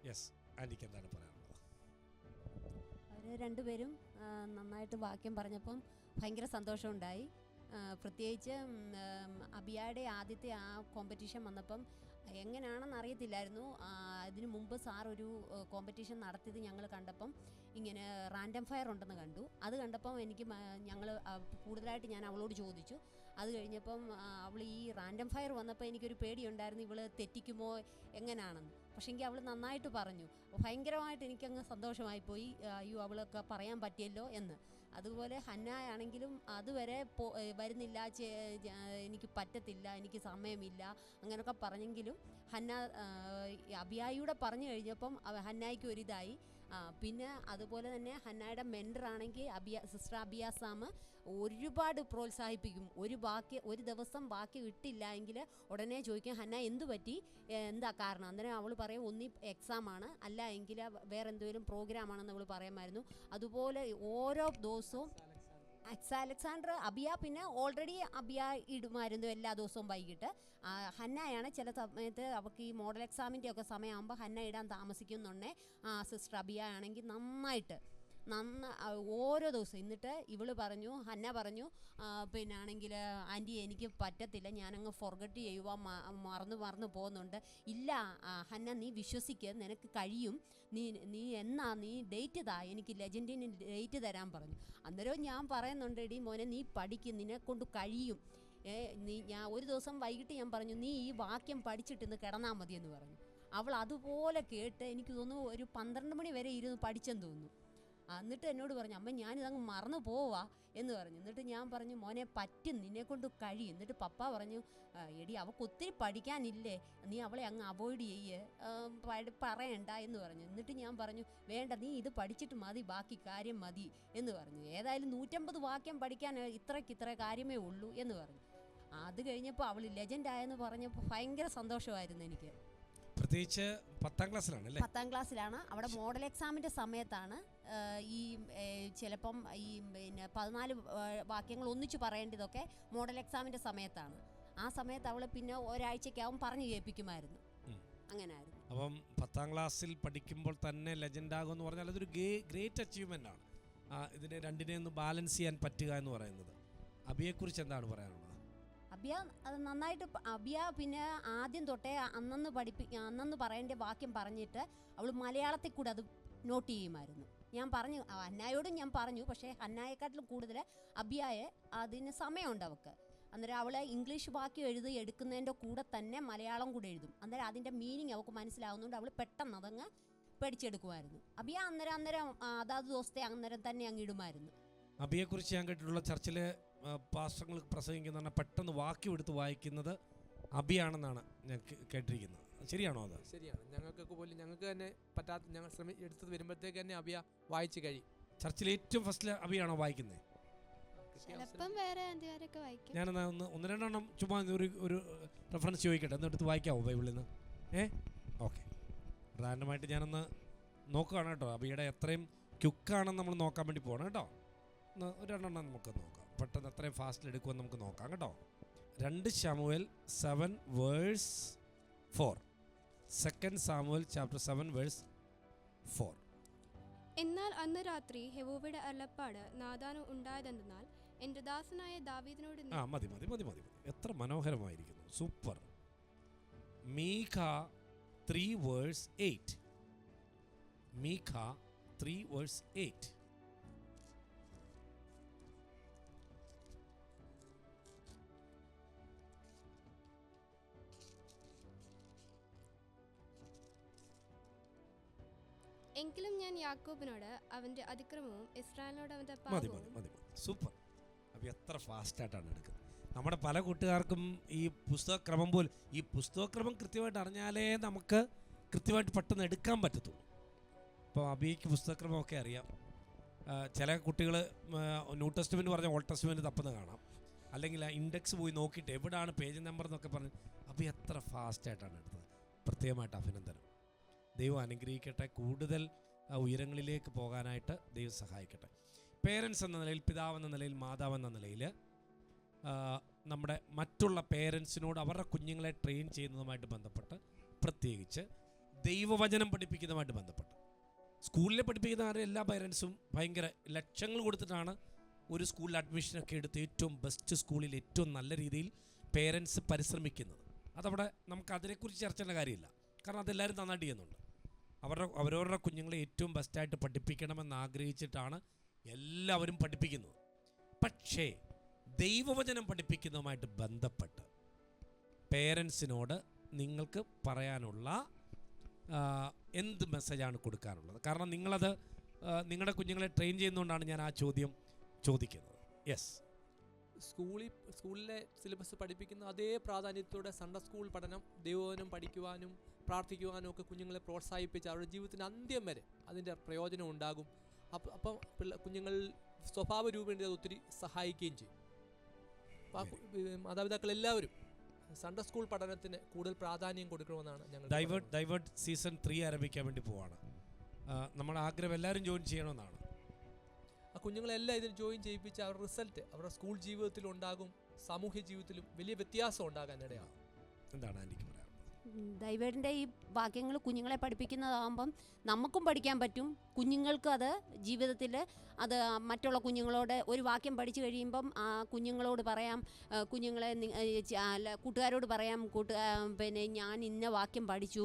യെസ്, ആൻറ്റിക്ക് എന്താണ് പറയാനുള്ളത്? അവർ 2 പേരും നന്നായിട്ട് വാക്യം പറഞ്ഞപ്പം ഭയങ്കര സന്തോഷമുണ്ടായി. പ്രത്യേകിച്ച് അബിയയുടെ ആദ്യത്തെ ആ കോമ്പറ്റീഷൻ വന്നപ്പം എങ്ങനെയാണെന്ന് അറിയത്തില്ലായിരുന്നു. അതിനു മുമ്പ് സാർ ഒരു കോമ്പറ്റീഷൻ നടത്തിയത് ഞങ്ങൾ കണ്ടപ്പം ഇങ്ങനെ റാൻഡം ഫയർ ഉണ്ടെന്ന് കണ്ടു. അത് കണ്ടപ്പം ഞങ്ങൾ കൂടുതലായിട്ട് ഞാൻ അവളോട് ചോദിച്ചു. അത് കഴിഞ്ഞപ്പം അവൾ ഈ റാൻഡം ഫയർ വന്നപ്പോൾ എനിക്കൊരു പേടിയുണ്ടായിരുന്നു, ഇവൾ തെറ്റിക്കുമോ എങ്ങനെയാണെന്ന്. പക്ഷേങ്കിൽ അവൾ നന്നായിട്ട് പറഞ്ഞു. ഭയങ്കരമായിട്ട് എനിക്കങ്ങ് സന്തോഷമായിപ്പോയി. അയ്യോ, അവളൊക്കെ പറയാൻ പറ്റിയല്ലോ എന്ന്. അതുപോലെ ഹന്ന ആണെങ്കിലും അതുവരെ വരുന്നില്ല, എനിക്ക് പറ്റത്തില്ല, എനിക്ക് സമയമില്ല അങ്ങനെയൊക്കെ പറഞ്ഞെങ്കിലും ഹന്ന അബിയായിയുടെ പറഞ്ഞു കഴിഞ്ഞപ്പം ഹന്നായിക്ക് ഒരിതായി. പിന്നെ അതുപോലെ തന്നെ ഹന്നയുടെ മെൻറ്ററാണെങ്കിൽ സിസ്റ്റർ അബിയ സാം ഒരുപാട് പ്രോത്സാഹിപ്പിക്കും. ഒരു ദിവസം ബാക്കി ഇട്ടില്ല എങ്കിൽ ഉടനെ ചോദിക്കും, ഹന്ന എന്തു പറ്റി, എന്താ കാരണം? അന്നേരം അവൾ പറയും, ഒന്നി എക്സാമാണ്, അല്ല എങ്കിൽ വേറെ എന്തെങ്കിലും പ്രോഗ്രാമാണെന്ന് അവൾ പറയുമായിരുന്നു. അതുപോലെ ഓരോ ദിവസവും അലക്സാണ്ടർ അബിയ പിന്നെ ഓൾറെഡി അബിയ ഇടുമായിരുന്നു എല്ലാ ദിവസവും വൈകിട്ട്. ഹന്നയാണ് ചില സമയത്ത് അവൾക്ക് ഈ മോഡൽ എക്സാമിൻ്റെ ഒക്കെ സമയമാകുമ്പോൾ ഹന്ന ഇടാൻ താമസിക്കുന്നുണ്ടേ. സിസ്റ്റർ അബിയ ആണെങ്കിൽ നന്നായിട്ട് ഓരോ ദിവസവും. എന്നിട്ട് ഹന്ന പറഞ്ഞു, പിന്നെ ആണെങ്കിൽ ആൻറ്റി എനിക്ക് പറ്റത്തില്ല, ഞാനങ്ങ് ഫൊർഗറ്റ് ചെയ്യുക, മറന്നു പോകുന്നുണ്ട്. ഇല്ല ഹന്ന, നീ വിശ്വസിക്കുക, നിനക്ക് കഴിയും, നീ നീ ഡേറ്റ് താ, എനിക്ക് ലെജൻഡിന് ഡേറ്റ് തരാൻ പറഞ്ഞു. അന്നേരവും ഞാൻ പറയുന്നുണ്ട്, എടി മോനെ നീ പഠിക്കും, നിന്നെക്കൊണ്ട് കഴിയും. ഞാൻ ഒരു ദിവസം വൈകിട്ട് ഞാൻ പറഞ്ഞു, നീ ഈ വാക്യം പഠിച്ചിട്ട് ഇന്ന് കിടന്നാൽ മതിയെന്ന് പറഞ്ഞു. അവൾ അതുപോലെ കേട്ട് എനിക്ക് തോന്നുന്നു ഒരു 12 മണി വരെ ഇരുന്ന് പഠിച്ചെന്ന് തോന്നുന്നു. എന്നിട്ട് എന്നോട് പറഞ്ഞു, അമ്മ ഞാനിതങ്ങ് മറന്നു പോവാ എന്ന് പറഞ്ഞു. എന്നിട്ട് ഞാൻ പറഞ്ഞു, മോനെ പറ്റും, നിന്നെക്കൊണ്ട് കഴിയും. എന്നിട്ട് പപ്പ പറഞ്ഞു, എടി അവൾക്ക് ഒത്തിരി പഠിക്കാനില്ലേ, നീ അവളെ അങ്ങ് അവോയ്ഡ് ചെയ്യ്, പറയണ്ട എന്ന് പറഞ്ഞു. എന്നിട്ട് ഞാൻ പറഞ്ഞു, വേണ്ട, നീ ഇത് പഠിച്ചിട്ട് മതി, ബാക്കി കാര്യം മതി എന്ന് പറഞ്ഞു. ഏതായാലും 150 വാക്യം പഠിക്കാൻ ഇത്ര കാര്യമേ ഉള്ളൂ എന്ന് പറഞ്ഞു. അത് കഴിഞ്ഞപ്പോൾ അവൾ ലെജൻഡായെന്ന് പറഞ്ഞപ്പോൾ ഭയങ്കര സന്തോഷമായിരുന്നു എനിക്ക്. പ്രത്യേകിച്ച് 10ാം ക്ലാസ്സിലാണ് അല്ലേ? 10ാം ക്ലാസ്സിലാണ്. അവിടെ മോഡൽ എക്സാമിൻ്റെ സമയത്താണ് ഈ ചിലപ്പം ഈ പിന്നെ 14 വാക്യങ്ങൾ ഒന്നിച്ച് പറയേണ്ടതൊക്കെ മോഡൽ എക്സാമിൻ്റെ സമയത്താണ്. ആ സമയത്ത് അവൾ പിന്നെ ഒരാഴ്ചയ്ക്കാവും പറഞ്ഞു കേൾപ്പിക്കുമായിരുന്നു. അങ്ങനെയായിരുന്നു. അപ്പം 10ാം ക്ലാസ്സിൽ പഠിക്കുമ്പോൾ തന്നെ ലെജൻഡാകും എന്ന് പറഞ്ഞാൽ അതൊരു ഗ്രേറ്റ് അച്ചീവ്മെൻ്റ് ആണ്. ഇതിനെ രണ്ടിനെ ഒന്ന് ബാലൻസ് ചെയ്യാൻ പറ്റുക എന്ന് പറയുന്നത്. അബിയെക്കുറിച്ച് എന്താണ് പറയാനുള്ളത്? അബിയ അത് നന്നായിട്ട് അബിയ പിന്നെ ആദ്യം തൊട്ടേ അന്നന്ന് പറയേണ്ട വാക്യം പറഞ്ഞിട്ട് അവൾ മലയാളത്തിൽ കൂടെ അത് നോട്ട് ചെയ്യുമായിരുന്നു. ഞാൻ പറഞ്ഞു, ഹന്നായോടും ഞാൻ പറഞ്ഞു, പക്ഷേ ഹന്നായെക്കാട്ടിലും കൂടുതൽ അബിയായെ അതിന് സമയമുണ്ട് അവൾക്ക്. അന്നേരം അവൾ ഇംഗ്ലീഷ് വാക്യം എടുക്കുന്നതിൻ്റെ കൂടെ തന്നെ മലയാളം കൂടെ എഴുതും. അന്നേരം അതിൻ്റെ മീനിങ് അവൾക്ക് മനസ്സിലാവുന്നതുകൊണ്ട് അവൾ പെട്ടെന്ന് അതങ്ങ് പഠിച്ചെടുക്കുമായിരുന്നു. അബിയ അന്നേരം അതാത് ദിവസത്തെ അന്നേരം തന്നെ അങ്ങ് ഇടുമായിരുന്നു. അബിയെക്കുറിച്ച് ഞാൻ കേട്ടിട്ടുള്ള ചർച്ചിലെ പാസ്റ്ററുകൾ പ്രസംഗിക്കുന്ന പെട്ടെന്ന് വാക്യം എടുത്ത് വായിക്കുന്നത് അബിയാണെന്നാണ് ഞാൻ കേട്ടിരിക്കുന്നത്. ശരിയാണോ? അത് ശരിയാണ്. ഞങ്ങൾക്കൊക്കെ പോലും ഞങ്ങൾക്ക് തന്നെ പറ്റാത്ത, ഞങ്ങൾ എടുത്തത് വരുമ്പോഴത്തേക്ക് തന്നെ അബിയ വായിച്ച് കഴിയും. ചർച്ചിൽ ഏറ്റവും ഫസ്റ്റിൽ അബിയാണോ വായിക്കുന്നത്? ചിലപ്പം വേറെ അധ്യാപകരൊക്കെ വായിക്കും. ഞാനെന്നാ ഒന്ന് രണ്ടെണ്ണം ചുമ്മാ ഒരു റെഫറൻസ് ചോദിക്കട്ടെ, എന്നിട്ട് വായിക്കാമോ ബൈബിളിൽ നിന്ന്? ഓക്കെ. റാൻഡമായിട്ട് ഞാനൊന്ന് നോക്കുകയാണ് കേട്ടോ. അബിയുടെ എത്രയും ക്യുക്കാണെന്ന് നമ്മൾ നോക്കാൻ വേണ്ടി പോകണം കേട്ടോ. ഒരു രണ്ടെണ്ണം നമുക്ക് നോക്കാം, പെട്ടെന്ന് എത്രയും ഫാസ്റ്റിൽ എടുക്കുമെന്ന് നമുക്ക് നോക്കാം കേട്ടോ. 2 ശമൂവേൽ 7 വേഴ്സ് 4. 2 Samuel chapter 7 verse 4. എന്നാൽ അന്ന് രാത്രി യഹോവയുടെ അരുളപ്പാട് നാഥാന് ഉണ്ടായതെന്തെന്നാൽ, എൻ്റെ ദാസനായ ദാവീദിനോട് മതി. എത്ര മനോഹരമായിരിക്കുന്നു. സൂപ്പർ. മീഖ 3 വേഴ്സ് 8. മീഖ 3 വേഴ്സ് 8. എങ്കിലും ഞാൻ യാക്കോബിനോട് അവന്റെ അതിക്രമവും ഇസ്രായേലിനോട് അവന്റെ മതി. പാപവും. സൂപ്പർ. അപ്പോൾ എത്ര ഫാസ്റ്റായിട്ടാണ് എടുക്കുന്നത്. നമ്മുടെ പല കൂട്ടുകാർക്കും ഈ പുസ്തകക്രമം പോലും, ഈ പുസ്തകക്രമം കൃത്യമായിട്ട് അറിഞ്ഞാലേ നമുക്ക് കൃത്യമായിട്ട് പെട്ടെന്ന് എടുക്കാൻ പറ്റത്തുള്ളൂ. ഇപ്പോൾ അബിക്ക് പുസ്തകക്രമമൊക്കെ അറിയാം. ചില കുട്ടികൾ ന്യൂ ടെസ്റ്റ്മെൻറ്റ് പറഞ്ഞ ഓൾഡ് ടെസ്റ്റ്മെൻറ്റ് തപ്പുന്ന കാണാം, അല്ലെങ്കിൽ ആ ഇൻഡെക്സ് പോയി നോക്കിയിട്ട് എവിടെയാണ് പേജ് നമ്പർ എന്നൊക്കെ പറഞ്ഞ്. അബി എത്ര ഫാസ്റ്റായിട്ടാണ് എടുത്തത്. പ്രത്യേകമായിട്ട് അഭിനന്ദനം. ദൈവം അനുഗ്രഹിക്കട്ടെ. കൂടുതൽ ഉയരങ്ങളിലേക്ക് പോകാനായിട്ട് ദൈവം സഹായിക്കട്ടെ. പേരൻസ് എന്ന നിലയിൽ, പിതാവെന്ന നിലയിൽ, മാതാവെന്ന നിലയിൽ നമ്മുടെ മറ്റുള്ള പേരൻസിനോട് അവരുടെ കുഞ്ഞുങ്ങളെ ട്രെയിൻ ചെയ്യുന്നതുമായിട്ട് ബന്ധപ്പെട്ട്, പ്രത്യേകിച്ച് ദൈവവചനം പഠിപ്പിക്കുന്നതുമായിട്ട് ബന്ധപ്പെട്ട്, സ്കൂളിൽ പഠിപ്പിക്കുന്ന എല്ലാ പേരൻസും ഭയങ്കര ലക്ഷങ്ങൾ കൊടുത്തിട്ടാണ് ഒരു സ്കൂളിൽ അഡ്മിഷനൊക്കെ എടുത്ത് ഏറ്റവും ബെസ്റ്റ് സ്കൂളിൽ ഏറ്റവും നല്ല രീതിയിൽ പേരൻസ് പരിശ്രമിക്കുന്നത്. അതവിടെ നമുക്ക് അതിനെക്കുറിച്ച് ചർച്ച ചെയ്യേണ്ട കാര്യമില്ല, കാരണം അതെല്ലാവരും നന്നായിട്ട് ചെയ്യുന്നുണ്ട്. അവരവരുടെ കുഞ്ഞുങ്ങളെ ഏറ്റവും ബെസ്റ്റായിട്ട് പഠിപ്പിക്കണമെന്ന് ആഗ്രഹിച്ചിട്ടാണ് എല്ലാവരും പഠിപ്പിക്കുന്നത്. പക്ഷേ ദൈവവചനം പഠിപ്പിക്കുന്നതുമായിട്ട് ബന്ധപ്പെട്ട് പേരൻസിനോട് നിങ്ങൾക്ക് പറയാനുള്ള എന്ത് മെസ്സേജാണ് കൊടുക്കാനുള്ളത്? കാരണം നിങ്ങളത് നിങ്ങളുടെ കുഞ്ഞുങ്ങളെ ട്രെയിൻ ചെയ്യുന്നതുകൊണ്ടാണ് ഞാൻ ആ ചോദ്യം ചോദിക്കുന്നത്. യെസ്. സ്കൂളിലെ സിലബസ് പഠിപ്പിക്കുന്ന അതേ പ്രാധാന്യത്തോടെ സൺഡേ സ്കൂൾ പഠനം, ദൈവവചനം പഠിക്കുവാനും പ്രാർത്ഥിക്കുവാനും ഒക്കെ കുഞ്ഞുങ്ങളെ പ്രോത്സാഹിപ്പിച്ച് അവരുടെ ജീവിതത്തിൻ്റെ അന്ത്യം വരെ അതിൻ്റെ പ്രയോജനം ഉണ്ടാകും. അപ്പം കുഞ്ഞുങ്ങൾ സ്വഭാവ രൂപേണ അത് ഒത്തിരി സഹായിക്കുകയും ചെയ്യും. മാതാപിതാക്കൾ എല്ലാവരും സൺഡേ സ്കൂൾ പഠനത്തിന് കൂടുതൽ പ്രാധാന്യം കൊടുക്കണമെന്നാണ് ഞങ്ങൾ. ഡൈവേർട്ട് സീസൺ 3 ആരംഭിക്കാൻ വേണ്ടി പോവാണ്. നമ്മുടെ ആഗ്രഹം എല്ലാവരും ജോയിൻ ചെയ്യണമെന്നാണ്. ആ കുഞ്ഞുങ്ങളെല്ലാം ഇതിൽ ജോയിൻ ചെയ്യിപ്പിച്ച് അവരുടെ റിസൾട്ട് അവരുടെ സ്കൂൾ ജീവിതത്തിലും ഉണ്ടാകും, സാമൂഹ്യ ജീവിതത്തിലും വലിയ വ്യത്യാസം ഉണ്ടാകാൻ ഇടയാകും. എന്താണ് എനിക്ക് പറയാം? ദൈവത്തിൻ്റെ ഈ വാക്യങ്ങൾ കുഞ്ഞുങ്ങളെ പഠിപ്പിക്കുന്നതാകുമ്പം നമുക്കും പഠിക്കാൻ പറ്റും, കുഞ്ഞുങ്ങൾക്കും അത് ജീവിതത്തിൽ അത് മറ്റുള്ള കുഞ്ഞുങ്ങളോട് ഒരു വാക്യം പഠിച്ചു കഴിയുമ്പം ആ കുഞ്ഞുങ്ങളോട് പറയാം, കുഞ്ഞുങ്ങളെ കൂട്ടുകാരോട് പറയാം, പിന്നെ ഞാൻ ഇന്ന വാക്യം പഠിച്ചു,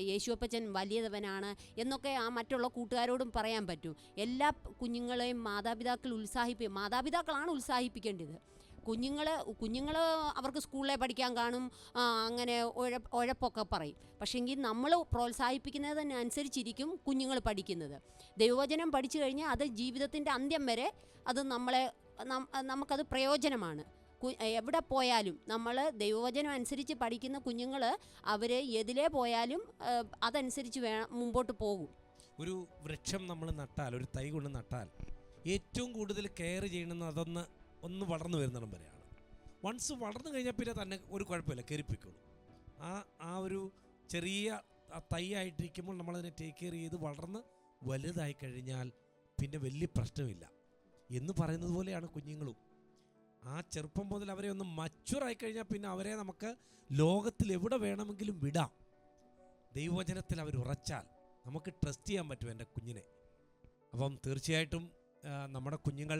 യേശുവപ്പച്ചൻ വലിയവനാണ് എന്നൊക്കെ ആ മറ്റുള്ള കൂട്ടുകാരോടും പറയാൻ പറ്റും. എല്ലാ കുഞ്ഞുങ്ങളെയും മാതാപിതാക്കളാണ് ഉത്സാഹിപ്പിക്കേണ്ടത്. കുഞ്ഞുങ്ങൾ അവർക്ക് സ്കൂളിൽ പഠിക്കാൻ കാണും, അങ്ങനെ ഉഴപ്പൊക്കെ പറയും. പക്ഷേങ്കിൽ നമ്മൾ പ്രോത്സാഹിപ്പിക്കുന്നതിനനുസരിച്ചിരിക്കും കുഞ്ഞുങ്ങൾ പഠിക്കുന്നത്. ദൈവവചനം പഠിച്ചു കഴിഞ്ഞാൽ അത് ജീവിതത്തിൻ്റെ അന്ത്യം വരെ അത് നമുക്കത് പ്രയോജനമാണ്. എവിടെ പോയാലും നമ്മൾ ദൈവവചനം അനുസരിച്ച് പഠിക്കുന്ന കുഞ്ഞുങ്ങൾ അവർ എതിലേ പോയാലും അതനുസരിച്ച് മുമ്പോട്ട് പോകും. ഒരു വൃക്ഷം നമ്മൾ നട്ടാൽ, ഒരു തൈ കൊണ്ട് നട്ടാൽ ഏറ്റവും കൂടുതൽ കെയർ ചെയ്യണമെന്ന് ഒന്ന് വളർന്നു വരുന്നിടം വരെയാണ്. വൺസ് വളർന്നു കഴിഞ്ഞാൽ പിന്നെ തന്നെ ഒരു കുഴപ്പമില്ല, കയറിപ്പിക്കുള്ളൂ. ആ ഒരു ചെറിയ തൈ ആയിട്ടിരിക്കുമ്പോൾ നമ്മളതിനെ ടേക്ക് കെയർ ചെയ്ത് വളർന്ന് വലുതായി കഴിഞ്ഞാൽ പിന്നെ വലിയ പ്രശ്നമില്ല എന്ന് പറയുന്നത് പോലെയാണ് കുഞ്ഞുങ്ങളും. ആ ചെറുപ്പം മുതൽ അവരെ ഒന്ന് മച്ചുറായി കഴിഞ്ഞാൽ പിന്നെ അവരെ നമുക്ക് ലോകത്തിൽ എവിടെ വേണമെങ്കിലും വിടാം. ദൈവവചനത്തിൽ അവർ ഉറച്ചാൽ നമുക്ക് ട്രസ്റ്റ് ചെയ്യാൻ പറ്റും എൻ്റെ കുഞ്ഞിനെ. അപ്പം തീർച്ചയായിട്ടും നമ്മുടെ കുഞ്ഞുങ്ങൾ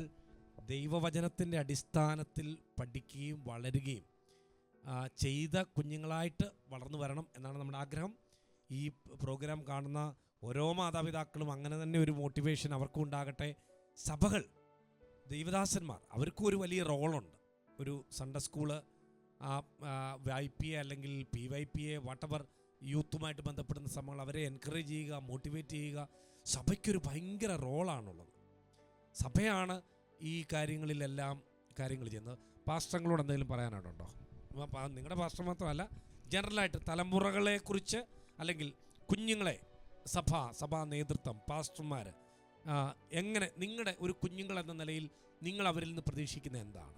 ദൈവവചനത്തിൻ്റെ അടിസ്ഥാനത്തിൽ പഠിക്കുകയും വളരുകയും ചെയ്ത കുഞ്ഞുങ്ങളായിട്ട് വളർന്നു വരണം എന്നാണ് നമ്മുടെ ആഗ്രഹം. ഈ പ്രോഗ്രാം കാണുന്ന ഓരോ മാതാപിതാക്കളും അങ്ങനെ തന്നെ ഒരു മോട്ടിവേഷൻ അവർക്കും ഉണ്ടാകട്ടെ. സഭകൾ, ദൈവദാസന്മാർ, അവർക്കും ഒരു വലിയ റോളുണ്ട്. ഒരു സൺഡേ സ്കൂള്, YPA അല്ലെങ്കിൽ PYPA, വാട്ടവർ യൂത്തുമായിട്ട് ബന്ധപ്പെടുന്ന സംഭവങ്ങൾ, അവരെ എൻകറേജ് ചെയ്യുക, മോട്ടിവേറ്റ് ചെയ്യുക. സഭയ്ക്കൊരു ഭയങ്കര റോളാണുള്ളത്. സഭയാണ് ഈ കാര്യങ്ങളിലെല്ലാം കാര്യങ്ങൾ ചെയ്യുന്നത്. പാസ്റ്ററുകളോട് എന്തെങ്കിലും പറയാനായിട്ടുണ്ടോ? നിങ്ങളുടെ പാസ്റ്റർ മാത്രമല്ല, ജനറലായിട്ട് തലമുറകളെക്കുറിച്ച് അല്ലെങ്കിൽ കുഞ്ഞുങ്ങളെ സഭാ നേതൃത്വം, പാസ്റ്റർമാർ എങ്ങനെ നിങ്ങളുടെ ഒരു കുഞ്ഞുങ്ങൾ എന്ന നിലയിൽ നിങ്ങൾ അവരിൽ നിന്ന് പ്രതീക്ഷിക്കുന്നത് എന്താണ്?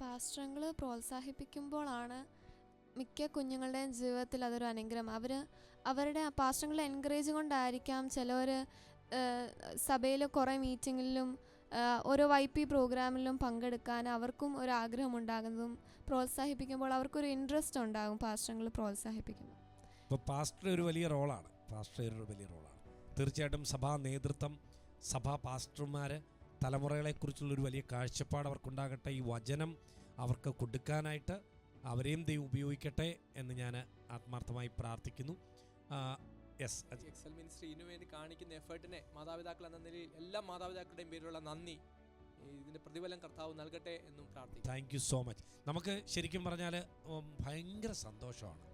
പാസ്റ്ററുകൾ പ്രോത്സാഹിപ്പിക്കുമ്പോഴാണ് മിക്ക കുഞ്ഞുങ്ങളുടെയും ജീവിതത്തിൽ അതൊരു അനുഗ്രഹം. അവരുടെ പാസ്റ്ററുകളെ എൻകറേജ് കൊണ്ടായിരിക്കാം ചിലവർ സഭയിൽ കുറേ മീറ്റിങ്ങിലും ഓരോ YP പ്രോഗ്രാമിലും പങ്കെടുക്കാൻ അവർക്കും ഒരു ആഗ്രഹമുണ്ടാകുന്നതും പ്രോത്സാഹിപ്പിക്കുമ്പോൾ അവർക്കൊരു ഇൻട്രസ്റ്റ് ഉണ്ടാകും പാസ്റ്ററുകൾ പ്രോത്സാഹിപ്പിക്കുമ്പോൾ. ഇപ്പോൾ പാസ്റ്റർ ഒരു വലിയ റോളാണ്. തീർച്ചയായിട്ടും സഭാ നേതൃത്വം, സഭാ പാസ്റ്റർമാർ തലമുറകളെക്കുറിച്ചുള്ളൊരു വലിയ കാഴ്ചപ്പാട് അവർക്കുണ്ടാകട്ടെ. ഈ വചനം അവർക്ക് കൊടുക്കാനായിട്ട് അവരെയും ദൈവം ഉപയോഗിക്കട്ടെ എന്ന് ഞാൻ ആത്മാർത്ഥമായി പ്രാർത്ഥിക്കുന്നു. എക്സൽ മിനിസ്ട്രി ഇതിനു വേണ്ടി കാണിക്കുന്ന എഫേർട്ടിനെ മാതാപിതാക്കൾ എന്ന നിലയിൽ എല്ലാ മാതാപിതാക്കളുടെയും പേരിലുള്ള നന്ദി, ഇതിൻ്റെ പ്രതിഫലം കർത്താവ് നൽകട്ടെ എന്നും പ്രാർത്ഥിക്കുന്നു. Thank you so much. നമുക്ക് ശരിക്കും പറഞ്ഞാൽ ഭയങ്കര സന്തോഷമാണ്.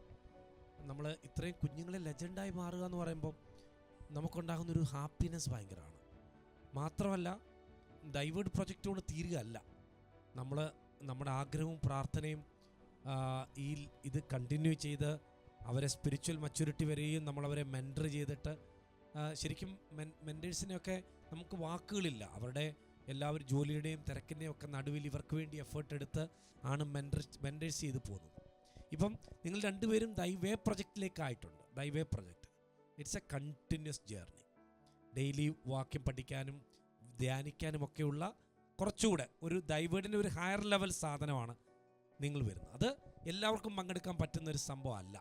നമ്മൾ ഇത്രയും കുഞ്ഞുങ്ങളെ ലെജൻഡായി മാറുക എന്ന് പറയുമ്പോൾ നമുക്കുണ്ടാകുന്നൊരു ഹാപ്പിനെസ് ഭയങ്കരമാണ്. മാത്രമല്ല, ഡൈവേർഡ് പ്രൊജക്റ്റോട് തീരുകയല്ല. നമ്മൾ നമ്മുടെ ആഗ്രഹവും പ്രാർത്ഥനയും ഇത് കണ്ടിന്യൂ ചെയ്ത് അവരെ സ്പിരിച്വൽ മച്യൂരിറ്റി വരെയും നമ്മളവരെ മെൻറ്റർ ചെയ്തിട്ട്, ശരിക്കും മെൻറ്റേഴ്സിനെയൊക്കെ നമുക്ക് വാക്കുകളില്ല. അവരുടെ എല്ലാവരും ജോലിയുടെയും തിരക്കിൻ്റെയും ഒക്കെ നടുവിൽ ഇവർക്ക് വേണ്ടി എഫേർട്ട് എടുത്ത് ആണ് മെൻറ്റേഴ്സ് ചെയ്ത് പോകുന്നത്. ഇപ്പം നിങ്ങൾ രണ്ടുപേരും ദൈവേ പ്രൊജക്റ്റിലേക്കായിട്ടുണ്ട്. ദൈവേ project it's a continuous journey. Daily വാക്യം പഠിക്കാനും ധ്യാനിക്കാനും ഒക്കെയുള്ള കുറച്ചുകൂടെ ഒരു ദൈവേഡിൻ്റെ ഒരു ഹയർ ലെവൽ സാധനമാണ് നിങ്ങൾ വരുന്നത്. അത് എല്ലാവർക്കും പങ്കെടുക്കാൻ പറ്റുന്നൊരു സംഭവമല്ല.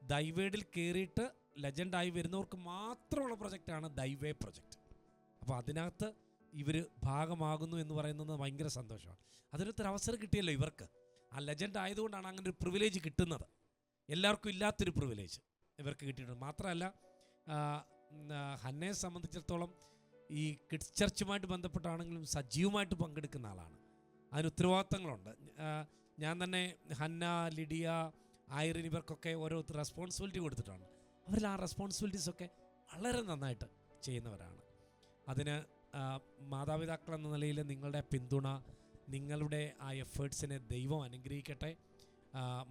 ദൈവേഡിൽ കയറിയിട്ട് ലെജൻഡായി വരുന്നവർക്ക് മാത്രമുള്ള പ്രൊജക്റ്റാണ് ദൈവേ പ്രൊജക്റ്റ്. അപ്പോൾ അതിനകത്ത് ഇവർ ഭാഗമാകുന്നു എന്ന് പറയുന്നത് ഭയങ്കര സന്തോഷമാണ്. അതിനകത്തൊരു അവസരം കിട്ടിയല്ലോ ഇവർക്ക്. ആ ലെജൻഡ് ആയതുകൊണ്ടാണ് അങ്ങനെ ഒരു പ്രിവിലേജ് കിട്ടുന്നത്. എല്ലാവർക്കും ഇല്ലാത്തൊരു പ്രിവിലേജ് ഇവർക്ക് കിട്ടിയിട്ടുണ്ട്. മാത്രമല്ല, ഹന്നയെ സംബന്ധിച്ചിടത്തോളം ഈ കിഡ്സ് ചർച്ചുമായിട്ട് ബന്ധപ്പെട്ടാണെങ്കിലും സജീവമായിട്ട് പങ്കെടുക്കുന്ന ആളാണ്. അതിന് ഉത്തരവാദിത്തങ്ങളുണ്ട്. ഞാൻ തന്നെ ഹന്ന, ലിഡിയ, ഐറിൻ ഇവർക്കൊക്കെ ഓരോ റെസ്പോൺസിബിലിറ്റി കൊടുത്തിട്ടാണ്. അവരിൽ ആ റെസ്പോൺസിബിലിറ്റീസൊക്കെ വളരെ നന്നായിട്ട് ചെയ്യുന്നവരാണ്. അതിന് മാതാപിതാക്കൾ എന്ന നിലയിൽ നിങ്ങളുടെ പിന്തുണ, നിങ്ങളുടെ ആ എഫേർട്സിനെ ദൈവം അനുഗ്രഹിക്കട്ടെ,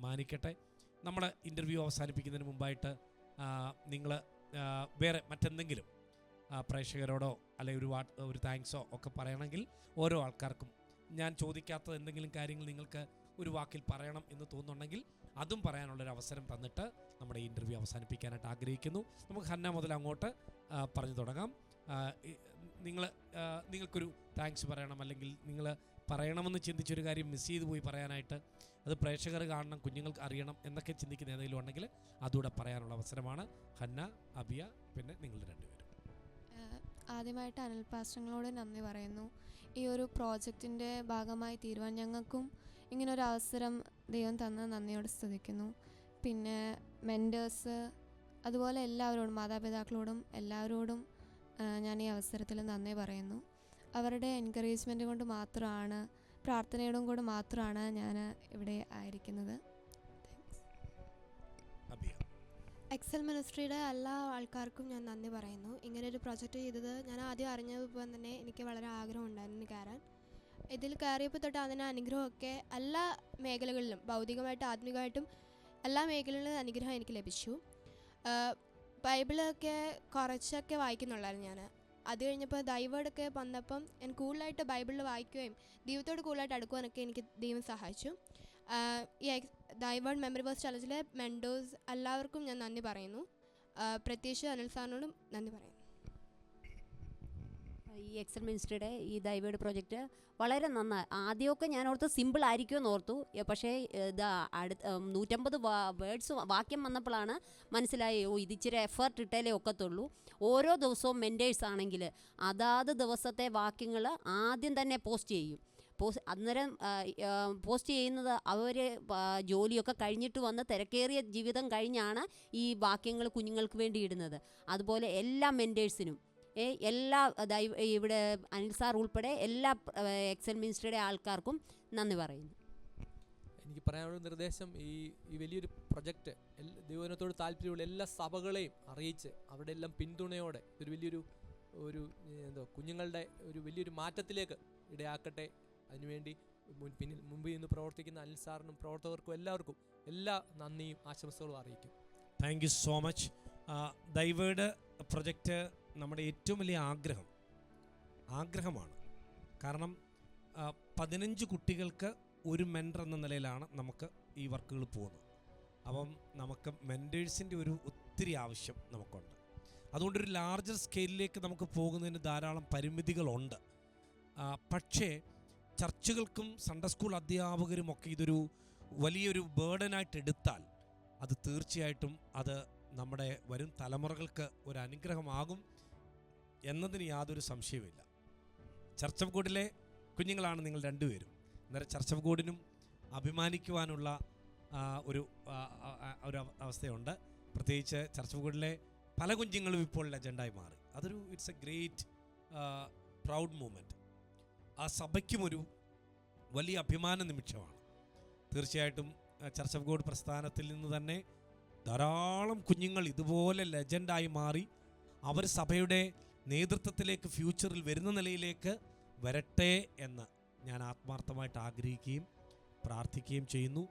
മാനിക്കട്ടെ. നമ്മൾ ഇൻ്റർവ്യൂ അവസാനിപ്പിക്കുന്നതിന് മുമ്പായിട്ട് നിങ്ങൾ വേറെ മറ്റെന്തെങ്കിലും പ്രേക്ഷകരോടോ അല്ലെങ്കിൽ ഒരു താങ്ക്സോ ഒക്കെ പറയണമെങ്കിൽ ഓരോ ആൾക്കാർക്കും ഞാൻ ചോദിക്കാത്ത എന്തെങ്കിലും കാര്യങ്ങൾ നിങ്ങൾക്ക് ഒരു വാക്കിൽ പറയണം എന്ന് തോന്നുന്നുണ്ടെങ്കിൽ അതും പറയാനുള്ളൊരു അവസരം തന്നിട്ട് നമ്മുടെ ഇൻ്റർവ്യൂ അവസാനിപ്പിക്കാനായിട്ട് ആഗ്രഹിക്കുന്നു. നമുക്ക് ഹന്ന മുതൽ അങ്ങോട്ട് പറഞ്ഞു തുടങ്ങാം. നിങ്ങൾക്കൊരു താങ്ക്സ് പറയണം, അല്ലെങ്കിൽ നിങ്ങൾ പറയണമെന്ന് ചിന്തിച്ചൊരു കാര്യം മിസ് ചെയ്തു പോയി പറയാനായിട്ട്, അത് പ്രേക്ഷകർ കാണണം, കുഞ്ഞുങ്ങൾക്ക് അറിയണം എന്നൊക്കെ ചിന്തിക്കുന്ന ഏതെങ്കിലും ഉണ്ടെങ്കിൽ അതുകൂടെ പറയാനുള്ള അവസരമാണ്. ഹന്ന, അബിയ, പിന്നെ നിങ്ങൾ രണ്ടുപേരും. ആദ്യമായിട്ട് അനിൽ പാസ്റ്ററുകളോട് നന്ദി പറയുന്നു. ഈ ഒരു പ്രോജക്റ്റിൻ്റെ ഭാഗമായി തീരുവാൻ ഞങ്ങൾക്കും ഇങ്ങനൊരു അവസരം ദൈവം തന്ന് നന്ദിയോട് സ്തുതിക്കുന്നു. പിന്നെ മെൻറ്റേഴ്സ്, അതുപോലെ എല്ലാവരോടും, മാതാപിതാക്കളോടും എല്ലാവരോടും ഞാൻ ഈ അവസരത്തിൽ നന്ദി പറയുന്നു. അവരുടെ എൻകറേജ്മെൻറ്റ് കൊണ്ട് മാത്രമാണ് പ്രാർത്ഥനയോടും കൂടെ മാത്രമാണ് ഞാൻ ഇവിടെ ആയിരിക്കുന്നത്. അബിയ. എക്സൽ മിനിസ്ട്രിയുടെ എല്ലാ ആൾക്കാർക്കും ഞാൻ നന്ദി പറയുന്നു. ഇങ്ങനൊരു പ്രൊജക്റ്റ് ചെയ്തത് ഞാൻ ആദ്യം അറിഞ്ഞപ്പോൾ തന്നെ എനിക്ക് വളരെ ആഗ്രഹം ഉണ്ടായിരുന്നു കയറാൻ. ഇതിൽ കയറിയപ്പോൾ തൊട്ട് അതിന് അനുഗ്രഹമൊക്കെ എല്ലാ മേഖലകളിലും, ഭൗതികമായിട്ടും ആത്മികമായിട്ടും എല്ലാ മേഖലകളിലും അനുഗ്രഹം എനിക്ക് ലഭിച്ചു. ബൈബിളൊക്കെ കുറച്ചൊക്കെ വായിക്കുന്നുള്ളായിരുന്നു ഞാൻ. അത് കഴിഞ്ഞപ്പോൾ ദൈവമൊക്കെ വന്നപ്പം ഞാൻ കൂടുതലായിട്ട് ബൈബിളിൽ വായിക്കുകയും ദൈവത്തോട് കൂടുതലായിട്ട് അടുക്കുവാനൊക്കെ എനിക്ക് ദൈവം സഹായിച്ചു. ഈ ദൈവേർഡ് മെമ്മറി വേഴ്സ് ചലഞ്ചിലെ മെൻഡോസ് എല്ലാവർക്കും ഞാൻ നന്ദി പറയുന്നു. പ്രത്യേകിച്ച് അനിൽ സാറിനോടും നന്ദി പറയുന്നു. ഈ എക്സൽ മിനിസ്ട്രിയുടെ ഈ ദൈവേർഡ് പ്രോജക്റ്റ് വളരെ നന്നായി. ആദ്യമൊക്കെ ഞാൻ ഓർത്ത് സിമ്പിൾ ആയിരിക്കുമെന്ന് ഓർത്തു. പക്ഷേ ഇത് 150 വേർഡ്സ് വാക്യം വന്നപ്പോഴാണ് മനസ്സിലായി, ഇത് ഇച്ചിരി എഫേർട്ട് ഇട്ടാലേ ഒക്കത്തുള്ളൂ. ഓരോ ദിവസവും മെൻറ്റേഴ്സ് ആണെങ്കിൽ അതാത് ദിവസത്തെ വാക്യങ്ങൾ ആദ്യം തന്നെ പോസ്റ്റ് ചെയ്യും. അന്നേരം പോസ്റ്റ് ചെയ്യുന്നത് അവർ ജോലിയൊക്കെ കഴിഞ്ഞിട്ട് വന്ന് തിരക്കേറിയ ജീവിതം കഴിഞ്ഞാണ് ഈ വാക്യങ്ങൾ കുഞ്ഞുങ്ങൾക്ക് വേണ്ടി ഇടുന്നത്. അതുപോലെ എല്ലാ മെൻറ്റേഴ്സിനും എല്ലാ ഇവിടെ അനിൽ സാർ ഉൾപ്പെടെ എല്ലാ എക്സൽ മിനിസ്ട്രിയുടെ ആൾക്കാർക്കും നന്ദി പറയുന്നു. എനിക്ക് പറയാനുള്ള നിർദ്ദേശം, ഈ വലിയൊരു പ്രൊജക്റ്റ് ദൈവജനത്തോട് താല്പര്യമുള്ള എല്ലാ സഭകളെയും അറിയിച്ച് അവരുടെ എല്ലാം പിന്തുണയോടെ ഒരു വലിയൊരു കുഞ്ഞുങ്ങളുടെ ഒരു വലിയൊരു മാറ്റത്തിലേക്ക് ഇടയാക്കട്ടെ. അതിനുവേണ്ടി മുമ്പിൽ നിന്ന് പ്രവർത്തിക്കുന്ന അനിൽ സാറിനും പ്രവർത്തകർക്കും എല്ലാവർക്കും എല്ലാ നന്ദിയും ആശംസകളും അറിയിക്കും. Thank you so much. Thy Word project നമ്മുടെ ഏറ്റവും വലിയ ആഗ്രഹമാണ്. കാരണം 15 കുട്ടികൾക്ക് ഒരു മെൻറ്റർ എന്ന നിലയിലാണ് നമുക്ക് ഈ വർക്കുകൾ പോകുന്നത്. അപ്പം നമുക്ക് മെൻറ്റേഴ്സിൻ്റെ ഒരു ഒത്തിരി ആവശ്യം നമുക്കുണ്ട്. അതുകൊണ്ടൊരു ലാർജർ സ്കെയിലിലേക്ക് നമുക്ക് പോകുന്നതിന് ധാരാളം പരിമിതികളുണ്ട്. പക്ഷേ ചർച്ചുകൾക്കും സൺഡേ സ്കൂൾ അധ്യാപകരുമൊക്കെ ഇതൊരു വലിയൊരു ബേർഡനായിട്ട് എടുത്താൽ അത് തീർച്ചയായിട്ടും അത് നമ്മുടെ വരും തലമുറകൾക്ക് ഒരു അനുഗ്രഹമാകും എന്നതിന് യാതൊരു സംശയവുമില്ല. ചർച്ച് ഓഫ് ഗോഡിലെ കുഞ്ഞുങ്ങളാണ് നിങ്ങൾ രണ്ടുപേരും. അന്നേരം ചർച്ച് ഓഫ് ഗോഡിനും അഭിമാനിക്കുവാനുള്ള ഒരു അവസ്ഥയുണ്ട്. പ്രത്യേകിച്ച് ചർച്ച് ഓഫ് ഗോഡിലെ പല കുഞ്ഞുങ്ങളും ഇപ്പോൾ ലെജൻഡായി മാറി. അതൊരു it's a great proud moment. ആ സഭയ്ക്കും ഒരു വലിയ അഭിമാന നിമിഷമാണ്. തീർച്ചയായിട്ടും ചർച്ച് ഓഫ് ഗോഡ് പ്രസ്ഥാനത്തിൽ നിന്ന് തന്നെ ധാരാളം കുഞ്ഞുങ്ങൾ ഇതുപോലെ ലെജൻഡായി മാറി അവർ സഭയുടെ നേതൃത്വത്തിലേക്ക് ഫ്യൂച്ചറിൽ വരുന്ന നിലയിലേക്ക് വരട്ടെ എന്ന് ഞാൻ ആത്മാർത്ഥമായിട്ട് ആഗ്രഹിക്കുകയും പ്രാർത്ഥിക്കുകയും ചെയ്യുന്നു.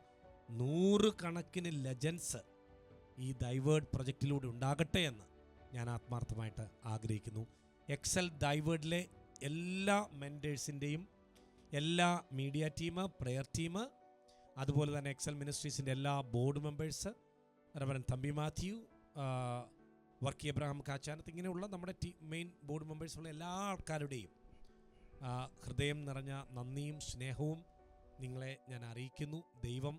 100 കണക്കിന് ലെജൻസ് ഈ ദൈവേർഡ് പ്രൊജക്റ്റിലൂടെ ഉണ്ടാകട്ടെ എന്ന് ഞാൻ ആത്മാർത്ഥമായിട്ട് ആഗ്രഹിക്കുന്നു. എക്സൽ ദൈവേർഡിലെ എല്ലാ മെൻറ്റേഴ്സിൻ്റെയും എല്ലാ മീഡിയ ടീം, പ്രെയർ ടീം, അതുപോലെ തന്നെ എക്സൽ മിനിസ്ട്രീസിൻ്റെ എല്ലാ board members, reverend Thampi Mathew, Varkey Abraham Kachanath, ഇങ്ങനെയുള്ള നമ്മുടെ മെയിൻ ബോർഡ് മെമ്പേഴ്സുള്ള എല്ലാ ആൾക്കാരുടെയും ഹൃദയം നിറഞ്ഞ നന്ദിയും സ്നേഹവും നിങ്ങളെ ഞാൻ അറിയിക്കുന്നു. ദൈവം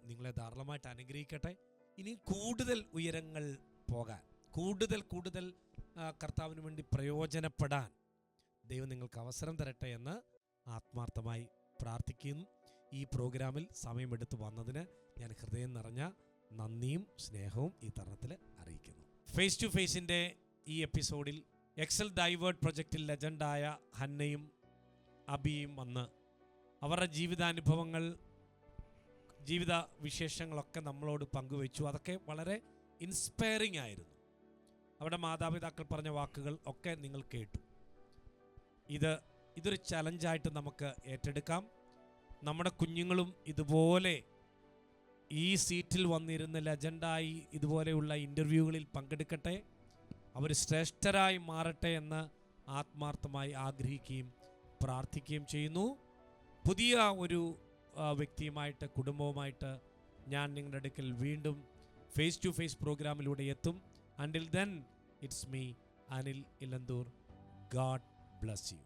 നിങ്ങളെ ധാരാളമായിട്ട് അനുഗ്രഹിക്കട്ടെ. ഇനി കൂടുതൽ ഉയരങ്ങൾ പോകാൻ, കൂടുതൽ കർത്താവിന് വേണ്ടി പ്രയോജനപ്പെടാൻ ദൈവം നിങ്ങൾക്ക് അവസരം തരട്ടെ എന്ന് ആത്മാർത്ഥമായി പ്രാർത്ഥിക്കുന്നു. ഈ പ്രോഗ്രാമിൽ സമയമെടുത്ത് വന്നതിന് ഞാൻ ഹൃദയം നിറഞ്ഞ നന്ദിയും സ്നേഹവും ഈ തരുണത്തിൽ അറിയിക്കുന്നു. ഫേസ് ടു ഫേസിൻ്റെ ഈ എപ്പിസോഡിൽ എക്സൽ ദൈവേർഡ് പ്രൊജക്റ്റിൽ ലെജൻഡായ ഹന്നയും അബിയും വന്ന് അവരുടെ ജീവിതാനുഭവങ്ങൾ, ജീവിത വിശേഷങ്ങളൊക്കെ നമ്മളോട് പങ്കുവച്ചു. അതൊക്കെ വളരെ ഇൻസ്പയറിംഗ് ആയിരുന്നു. അവരുടെ മാതാപിതാക്കൾ പറഞ്ഞ വാക്കുകൾ ഒക്കെ നിങ്ങൾ കേട്ടു. ഇതൊരു ചലഞ്ചായിട്ട് നമുക്ക് ഏറ്റെടുക്കാം. നമ്മുടെ കുഞ്ഞുങ്ങളും ഇതുപോലെ ഈ സീറ്റിൽ വന്നിരുന്ന് ലെജൻഡായി ഇതുപോലെയുള്ള ഇൻ്റർവ്യൂകളിൽ പങ്കെടുക്കട്ടെ, അവർ ശ്രേഷ്ഠരായി മാറട്ടെ എന്ന് ആത്മാർത്ഥമായി ആഗ്രഹിക്കുകയും പ്രാർത്ഥിക്കുകയും ചെയ്യുന്നു. പുതിയ ഒരു വ്യക്തിയുമായിട്ട്, കുടുംബവുമായിട്ട് ഞാൻ നിങ്ങളുടെ അടുക്കൽ വീണ്ടും ഫേസ് ടു ഫേസ് പ്രോഗ്രാമിലൂടെ എത്തും. Until then, it's me, Anil Ilandur. God bless you.